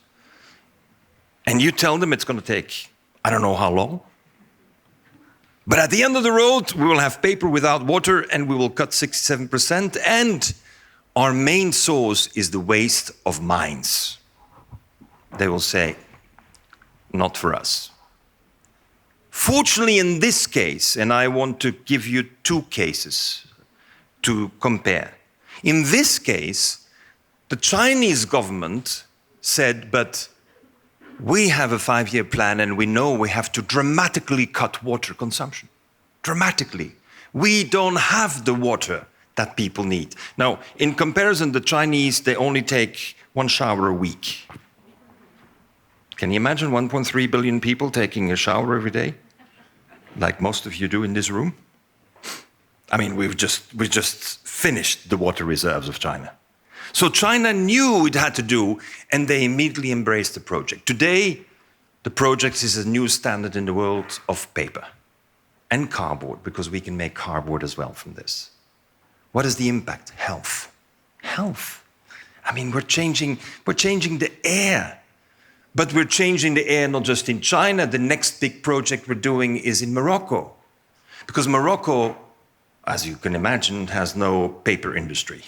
And you tell them it's going to take, I don't know how long. But at the end of the road, we will have paper without water and we will cut 67%. And our main source is the waste of mines. They will say, not for us. Fortunately, in this case, and I want to give you 2 cases to compare. In this case, the Chinese government said, but we have a 5-year plan and we know we have to dramatically cut water consumption. Dramatically. We don't have the water that people need. Now, in comparison, the Chinese, they only take 1 shower a week. Can you imagine 1.3 billion people taking a shower every day? Like most of you do in this room? I mean, we've just finished the water reserves of China. So China knew it had to do, and they immediately embraced the project. Today, the project is a new standard in the world of paper and cardboard, because we can make cardboard as well from this. What is the impact? Health. Health. I mean, we're changing the air. But we're changing the air not just in China. The next big project we're doing is in Morocco. Because Morocco, as you can imagine, has no paper industry.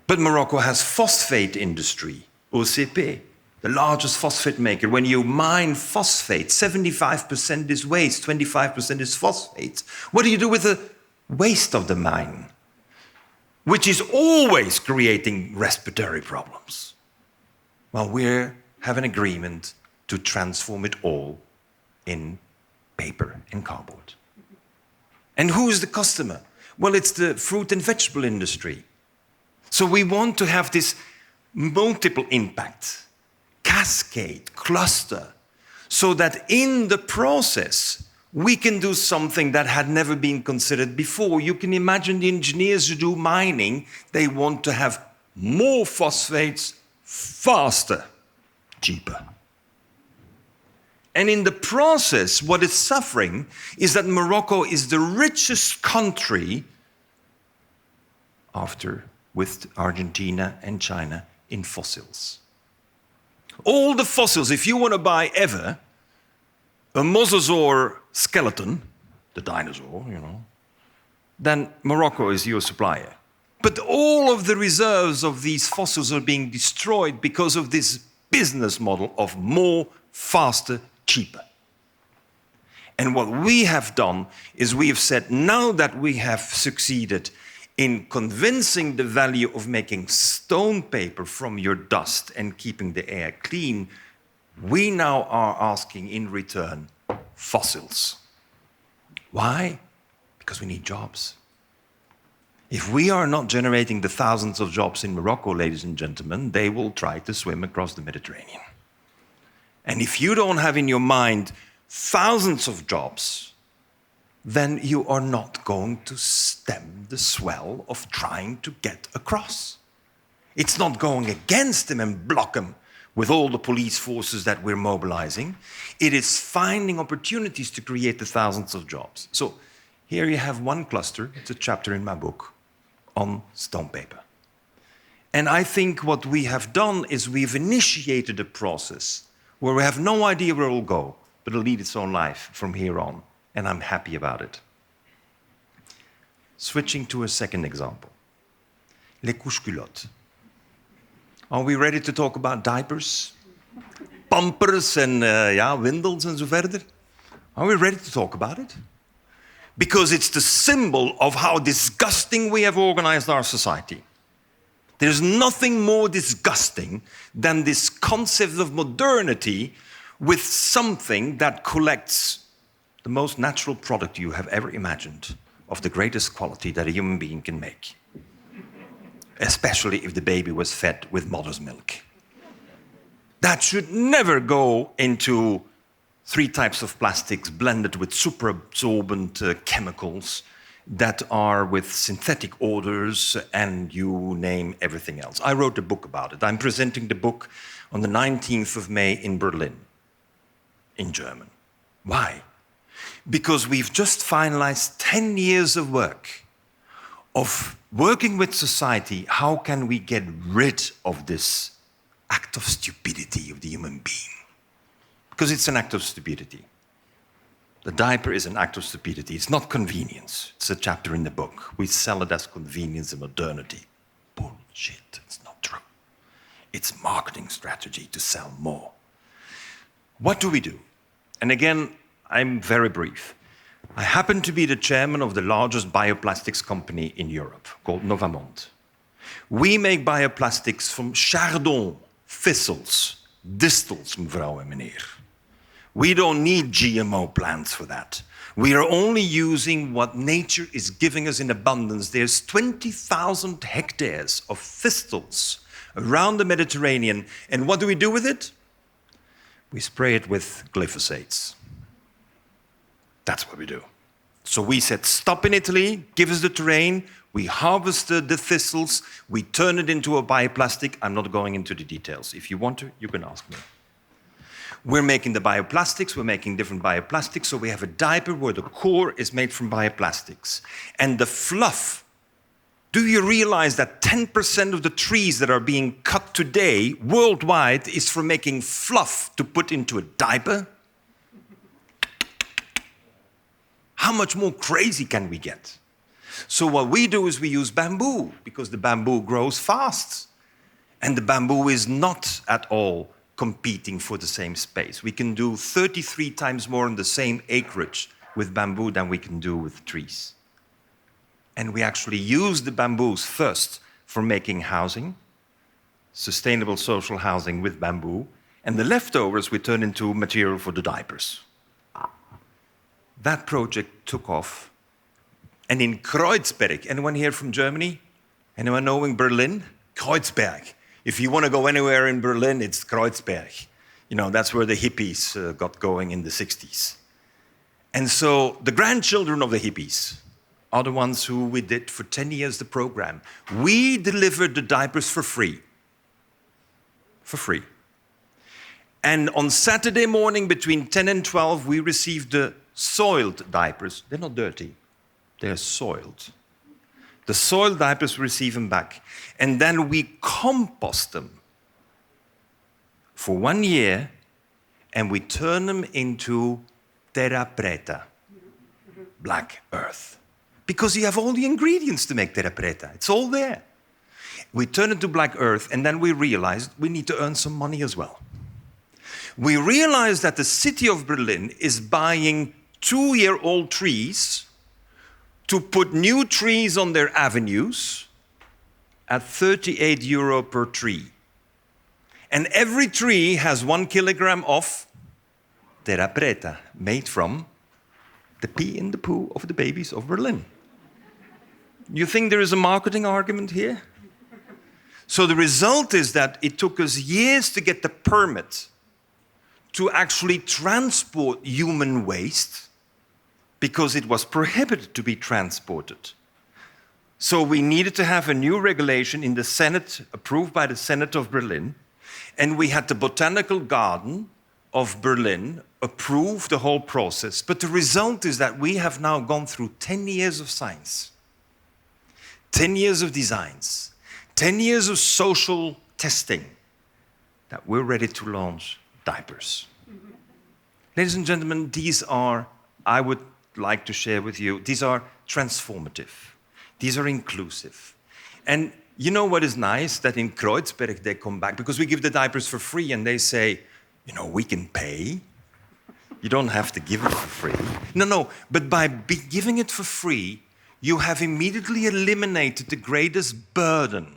But Morocco has phosphate industry, OCP. the largest phosphate maker. When you mine phosphate, 75% is waste, 25% is phosphate. What do you do with the waste of the mine? Which is always creating respiratory problems. Well, we have an agreement to transform it all in paper and cardboard. And who is the customer? Well, it's the fruit and vegetable industry. So we want to have this multiple impact, cascade, cluster, so that in the process, we can do something that had never been considered before. You can imagine the engineers who do mining, they want to have more phosphates faster, cheaper. And in the process, what is suffering is that Morocco is the richest country with Argentina and China in fossils. All the fossils, if you want to buy ever a mosasaur skeleton, the dinosaur, then Morocco is your supplier. But all of the reserves of these fossils are being destroyed because of this business model of more, faster, cheaper. And what we have done is we have said, now that we have succeeded in convincing the value of making stone paper from your dust and keeping the air clean, we now are asking in return fossils. Why? Because we need jobs. If we are not generating the thousands of jobs in Morocco, ladies and gentlemen, they will try to swim across the Mediterranean. And if you don't have in your mind thousands of jobs, then you are not going to stem the swell of trying to get across. It's not going against them and block them with all the police forces that we're mobilizing. It is finding opportunities to create the thousands of jobs. So here you have one cluster, it's a chapter in my book, on stone paper. And I think what we have done is we've initiated a process where we have no idea where it will go, but it'll lead its own life from here on. And I'm happy about it. Switching to a second example. Les couches-culottes. Are we ready to talk about diapers? Pampers and windels and so verder? Are we ready to talk about it? Because it's the symbol of how disgusting we have organized our society. There's nothing more disgusting than this concept of modernity with something that collects the most natural product you have ever imagined of the greatest quality that a human being can make. Especially if the baby was fed with mother's milk. That should never go into 3 types of plastics blended with super-absorbent chemicals that are with synthetic odors and you name everything else. I wrote a book about it. I'm presenting the book on the 19th of May in Berlin, in German. Why? Because we've just finalized 10 years of work, of working with society. How can we get rid of this act of stupidity of the human being? Because it's an act of stupidity. The diaper is an act of stupidity. It's not convenience. It's a chapter in the book. We sell it as convenience and modernity. Bullshit. It's not true. It's marketing strategy to sell more. What do we do? And again, I'm very brief. I happen to be the chairman of the largest bioplastics company in Europe, called Novamont. We make bioplastics from chardon, thistles, distils, mevrouw en meneer. We don't need GMO plants for that. We are only using what nature is giving us in abundance. There's 20,000 hectares of thistles around the Mediterranean. And what do we do with it? We spray it with glyphosates. That's what we do. So we said, stop in Italy, give us the terrain, we harvested the thistles, we turn it into a bioplastic. I'm not going into the details. If you want to, you can ask me. We're making the bioplastics, we're making different bioplastics, so we have a diaper where the core is made from bioplastics. And the fluff, do you realize that 10% of the trees that are being cut today worldwide is for making fluff to put into a diaper? How much more crazy can we get? So what we do is we use bamboo, because the bamboo grows fast. And the bamboo is not at all competing for the same space. We can do 33 times more on the same acreage with bamboo than we can do with trees. And we actually use the bamboos first for making housing, sustainable social housing with bamboo, and the leftovers we turn into material for the diapers. That project took off. And in Kreuzberg, anyone here from Germany? Anyone knowing Berlin? Kreuzberg. If you want to go anywhere in Berlin, it's Kreuzberg. You know, that's where the hippies got going in the 60s. And so the grandchildren of the hippies are the ones who we did for 10 years the program. We delivered the diapers for free. For free. And on Saturday morning between 10 and 12, we received the soiled diapers. They're not dirty. They're soiled. The soiled diapers, we receive them back. And then we compost them for 1 year, and we turn them into terra preta, black earth. Because you have all the ingredients to make terra preta. It's all there. We turn it to black earth, and then we realized we need to earn some money as well. We realized that the city of Berlin is buying 2-year-old trees to put new trees on their avenues at 38 euro per tree. And every tree has 1 kilogram of terra preta, made from the pee and the poo of the babies of Berlin. You think there is a marketing argument here? So the result is that it took us years to get the permit to actually transport human waste, because it was prohibited to be transported. So we needed to have a new regulation in the Senate, approved by the Senate of Berlin, and we had the Botanical Garden of Berlin approve the whole process. But the result is that we have now gone through 10 years of science, 10 years of designs, 10 years of social testing, that we're ready to launch diapers. Ladies and gentlemen, these are, I would like to share with you, these are transformative. These are inclusive. And you know what is nice? That in Kreuzberg they come back, because we give the diapers for free, and they say, you know, we can pay. You don't have to give it for free. No, but by giving it for free, you have immediately eliminated the greatest burden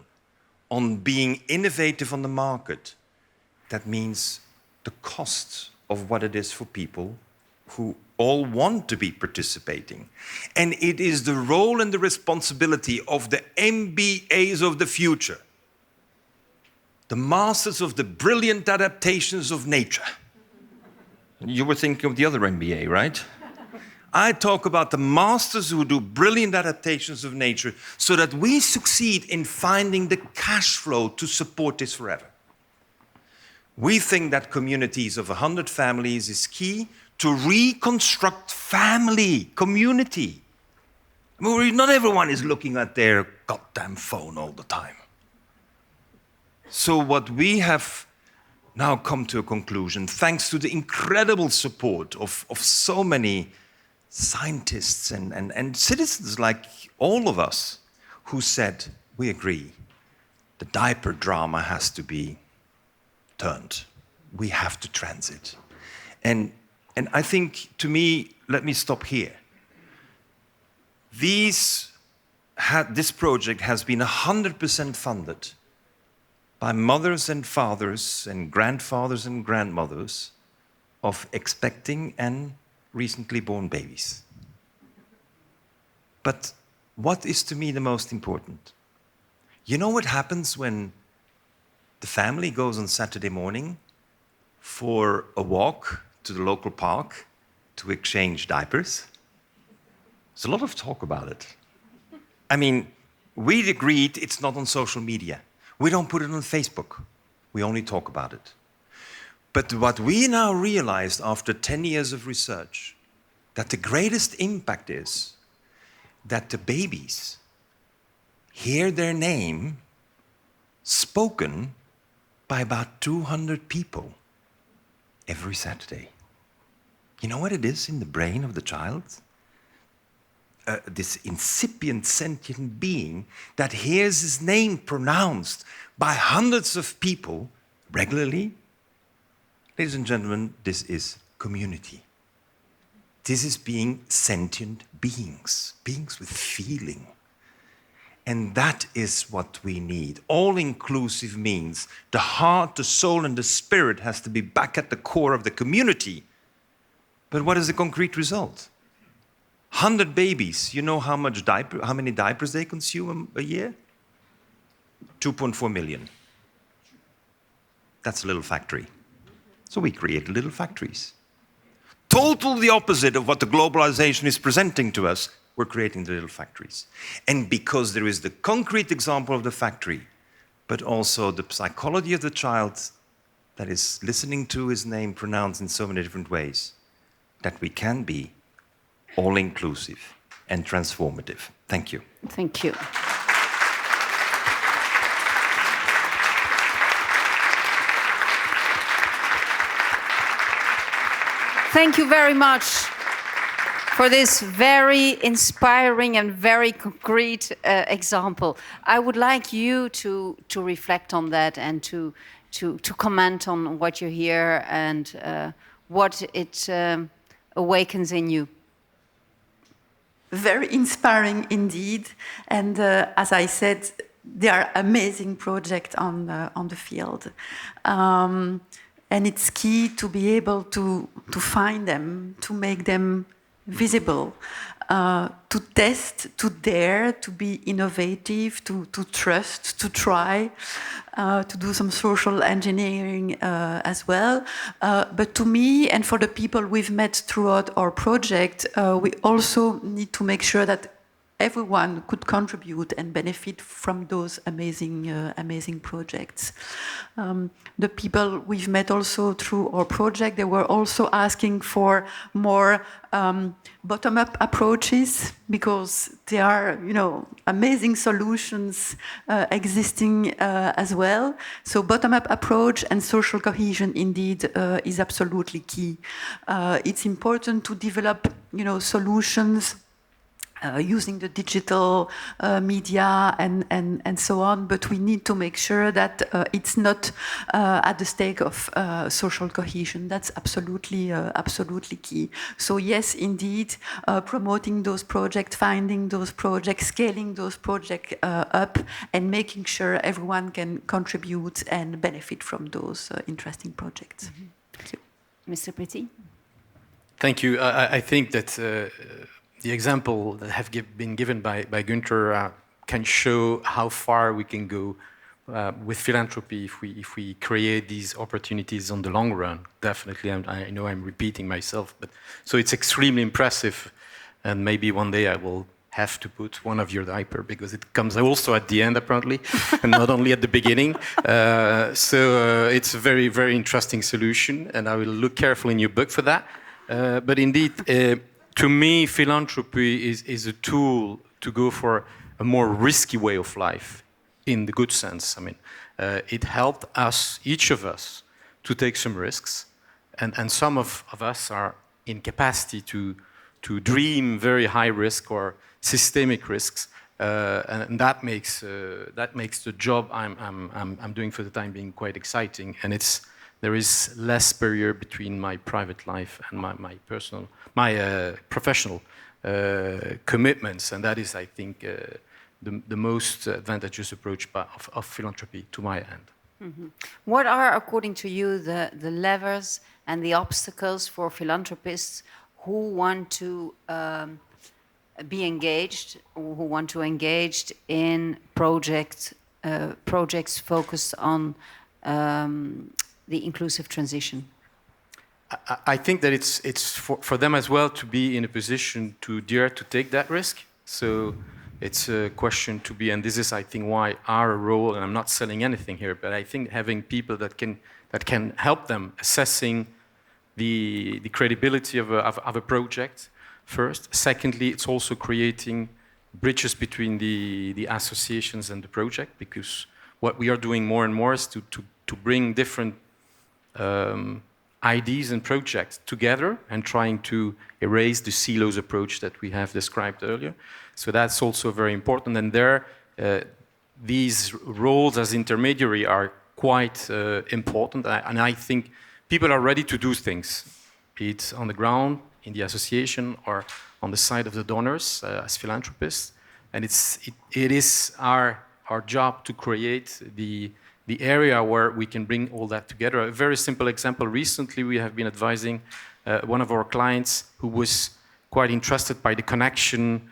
on being innovative on the market. That means the cost of what it is for people who all want to be participating. And it is the role and the responsibility of the MBAs of the future, the masters of the brilliant adaptations of nature. You were thinking of the other MBA, right? I talk about the masters who do brilliant adaptations of nature, so that we succeed in finding the cash flow to support this forever. We think that communities of 100 families is key to reconstruct family, community. I mean, not everyone is looking at their goddamn phone all the time. So what we have now come to a conclusion, thanks to the incredible support of so many scientists and citizens like all of us, who said, we agree, the diaper drama has to be turned. We have to transit. And I think, to me, let me stop here. This project has been 100% funded by mothers and fathers and grandfathers and grandmothers of expecting and recently born babies. But what is to me the most important? You know what happens when the family goes on Saturday morning for a walk to the local park to exchange diapers? There's a lot of talk about it. I mean, we agreed it's not on social media. We don't put it on Facebook. We only talk about it. But what we now realized after 10 years of research, that the greatest impact is that the babies hear their name spoken by about 200 people every Saturday. You know what it is in the brain of the child? This incipient sentient being that hears his name pronounced by hundreds of people regularly, Ladies and gentlemen, this is community. This is being sentient beings, beings with feeling. And that is what we need. All-inclusive means the heart, the soul, and the spirit has to be back at the core of the community. But what is the concrete result? 100 babies. You know how many diapers they consume a year? 2.4 million. That's a little factory. So we create little factories. Total the opposite of what the globalization is presenting to us. We're creating the little factories. And because there is the concrete example of the factory, but also the psychology of the child that is listening to his name pronounced in so many different ways, that we can be all-inclusive and transformative. Thank you. Thank you. Thank you very much for this very inspiring and very concrete example. I would like you to reflect on that and to comment on what you hear and what it awakens in you. Very inspiring indeed. And as I said, there are amazing projects on the field. And it's key to be able to find them, to make them visible, to test, to dare, to be innovative, to trust, to try, to do some social engineering as well. But to me, and for the people we've met throughout our project, we also need to make sure that everyone could contribute and benefit from those amazing projects. The people we've met also through our project, they were also asking for more bottom-up approaches, because there are, amazing solutions existing as well. So bottom-up approach and social cohesion indeed is absolutely key. It's important to develop, solutions using the digital media and so on, but we need to make sure that it's not at the stake of social cohesion. That's absolutely key. So yes, indeed, promoting those projects, finding those projects, scaling those projects up, and making sure everyone can contribute and benefit from those interesting projects. Mm-hmm. Thank you. Mr. Pretty? Thank you. I think that the example that have been given by Günther can show how far we can go with philanthropy if we create these opportunities on the long run. Definitely, I know I'm repeating myself, but so it's extremely impressive, and maybe one day I will have to put one of your diaper, because it comes also at the end apparently, and not only at the beginning. So it's a very, very interesting solution, and I will look carefully in your book for that. But indeed, to me, philanthropy is a tool to go for a more risky way of life, in the good sense. I mean, it helped us, each of us, to take some risks, and some of us are in capacity to dream very high risk or systemic risks, and that makes the job I'm doing for the time being quite exciting, and there is less barrier between my private life and my professional commitments, and that is, I think, the most advantageous approach of philanthropy, to my end. Mm-hmm. What are, according to you, the levers and the obstacles for philanthropists who want to be engaged, or who want to engage in projects focused on the inclusive transition? I think that it's for them as well to be in a position to dare to take that risk. So it's a question to be, and this is, I think, why our role, and I'm not selling anything here, but I think having people that can help them assessing the credibility of a project first. Secondly, it's also creating bridges between the associations and the project, because what we are doing more and more is to bring different ideas and projects together and trying to erase the silos approach that we have described earlier. So that's also very important. And there, these roles as intermediary are quite important. And I think people are ready to do things, be it on the ground, in the association, or on the side of the donors as philanthropists. And it is our job to create the area where we can bring all that together. A very simple example, recently we have been advising one of our clients who was quite interested by the connection,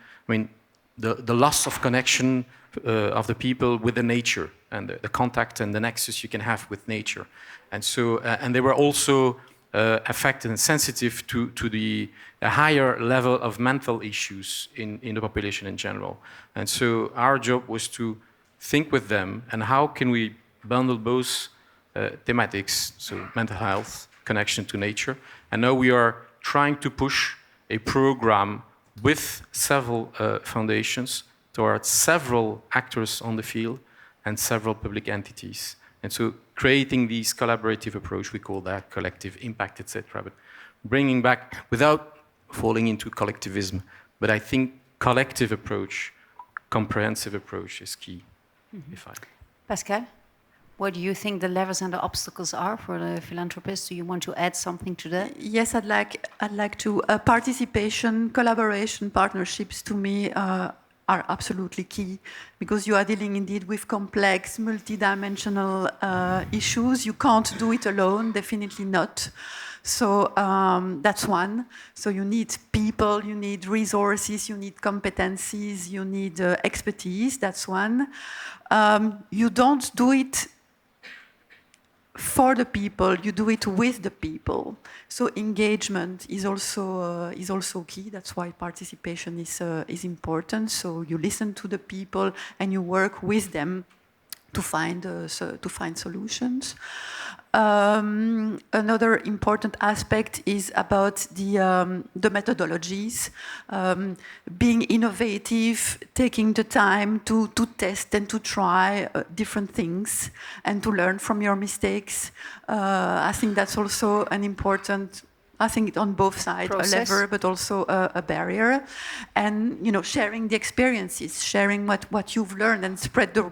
the loss of connection of the people with the nature and the contact and the nexus you can have with nature. And so, and they were also affected and sensitive to the higher level of mental issues in the population in general. And so our job was to think with them and how can we bundle both thematics, so mental health, connection to nature. And now we are trying to push a program with several foundations towards several actors on the field and several public entities. And so creating this collaborative approach, we call that collective impact, etc. But bringing back, without falling into collectivism, but I think collective approach, comprehensive approach is key. Pascal, what do you think the levers and the obstacles are for the philanthropists? Do you want to add something to that? Yes, I'd like to. Participation, collaboration, partnerships to me are absolutely key because you are dealing indeed with complex, multidimensional issues. You can't do it alone, definitely not. So that's one. So you need people, you need resources, you need competencies, you need expertise. That's one. You don't do it for the people, you do it with the people. So engagement is also key. That's why participation is important. So you listen to the people and you work with them to find solutions. Another important aspect is about the methodologies, being innovative, taking the time to test and to try different things and to learn from your mistakes. I think that's also an important, I think on both sides, process. A lever, but also a barrier. And, sharing the experiences, sharing what you've learned and spread the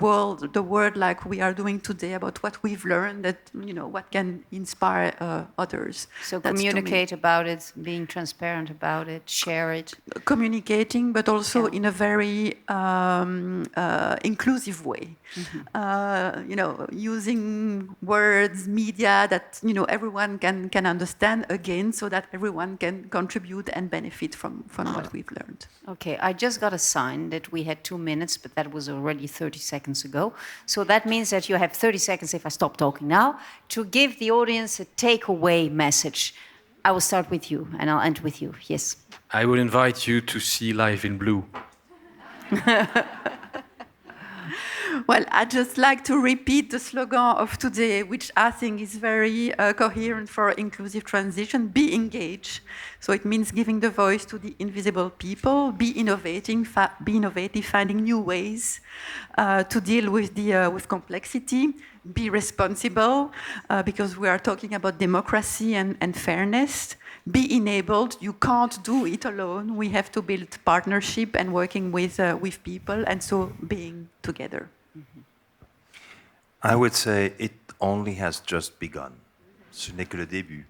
word like we are doing today about what we've learned, that, what can inspire others. So that's communicate about it, being transparent about it, share it. Communicating, but also in a very inclusive way. Mm-hmm. Using words, media that, everyone can understand again, so that everyone can contribute and benefit from what we've learned. Okay, I just got a sign that we had 2 minutes, but that was already 30 seconds ago. So that means that you have 30 seconds, if I stop talking now, to give the audience a takeaway message. I will start with you, and I'll end with you. Yes. I would invite you to see Life in Blue. Well, I'd just like to repeat the slogan of today, which I think is very coherent for inclusive transition. Be engaged. So it means giving the voice to the invisible people. Be innovative, finding new ways to deal with with complexity. Be responsible, because we are talking about democracy and fairness. Be enabled. You can't do it alone. We have to build partnership and working with people, and so being together. I would say it only has just begun. Ce n'est que le début.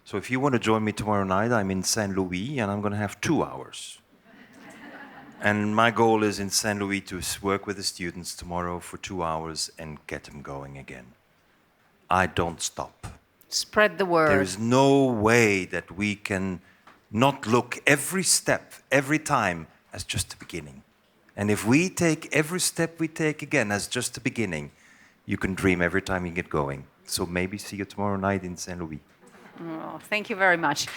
So if you want to join me tomorrow night, I'm in Saint Louis and I'm going to have 2 hours. And my goal is in Saint Louis to work with the students tomorrow for 2 hours and get them going again. I don't stop. Spread the word. There is no way that we can not look every step, every time, as just the beginning. And if we take every step we take again as just the beginning, you can dream every time you get going. So maybe see you tomorrow night in Saint Louis. Oh, thank you very much.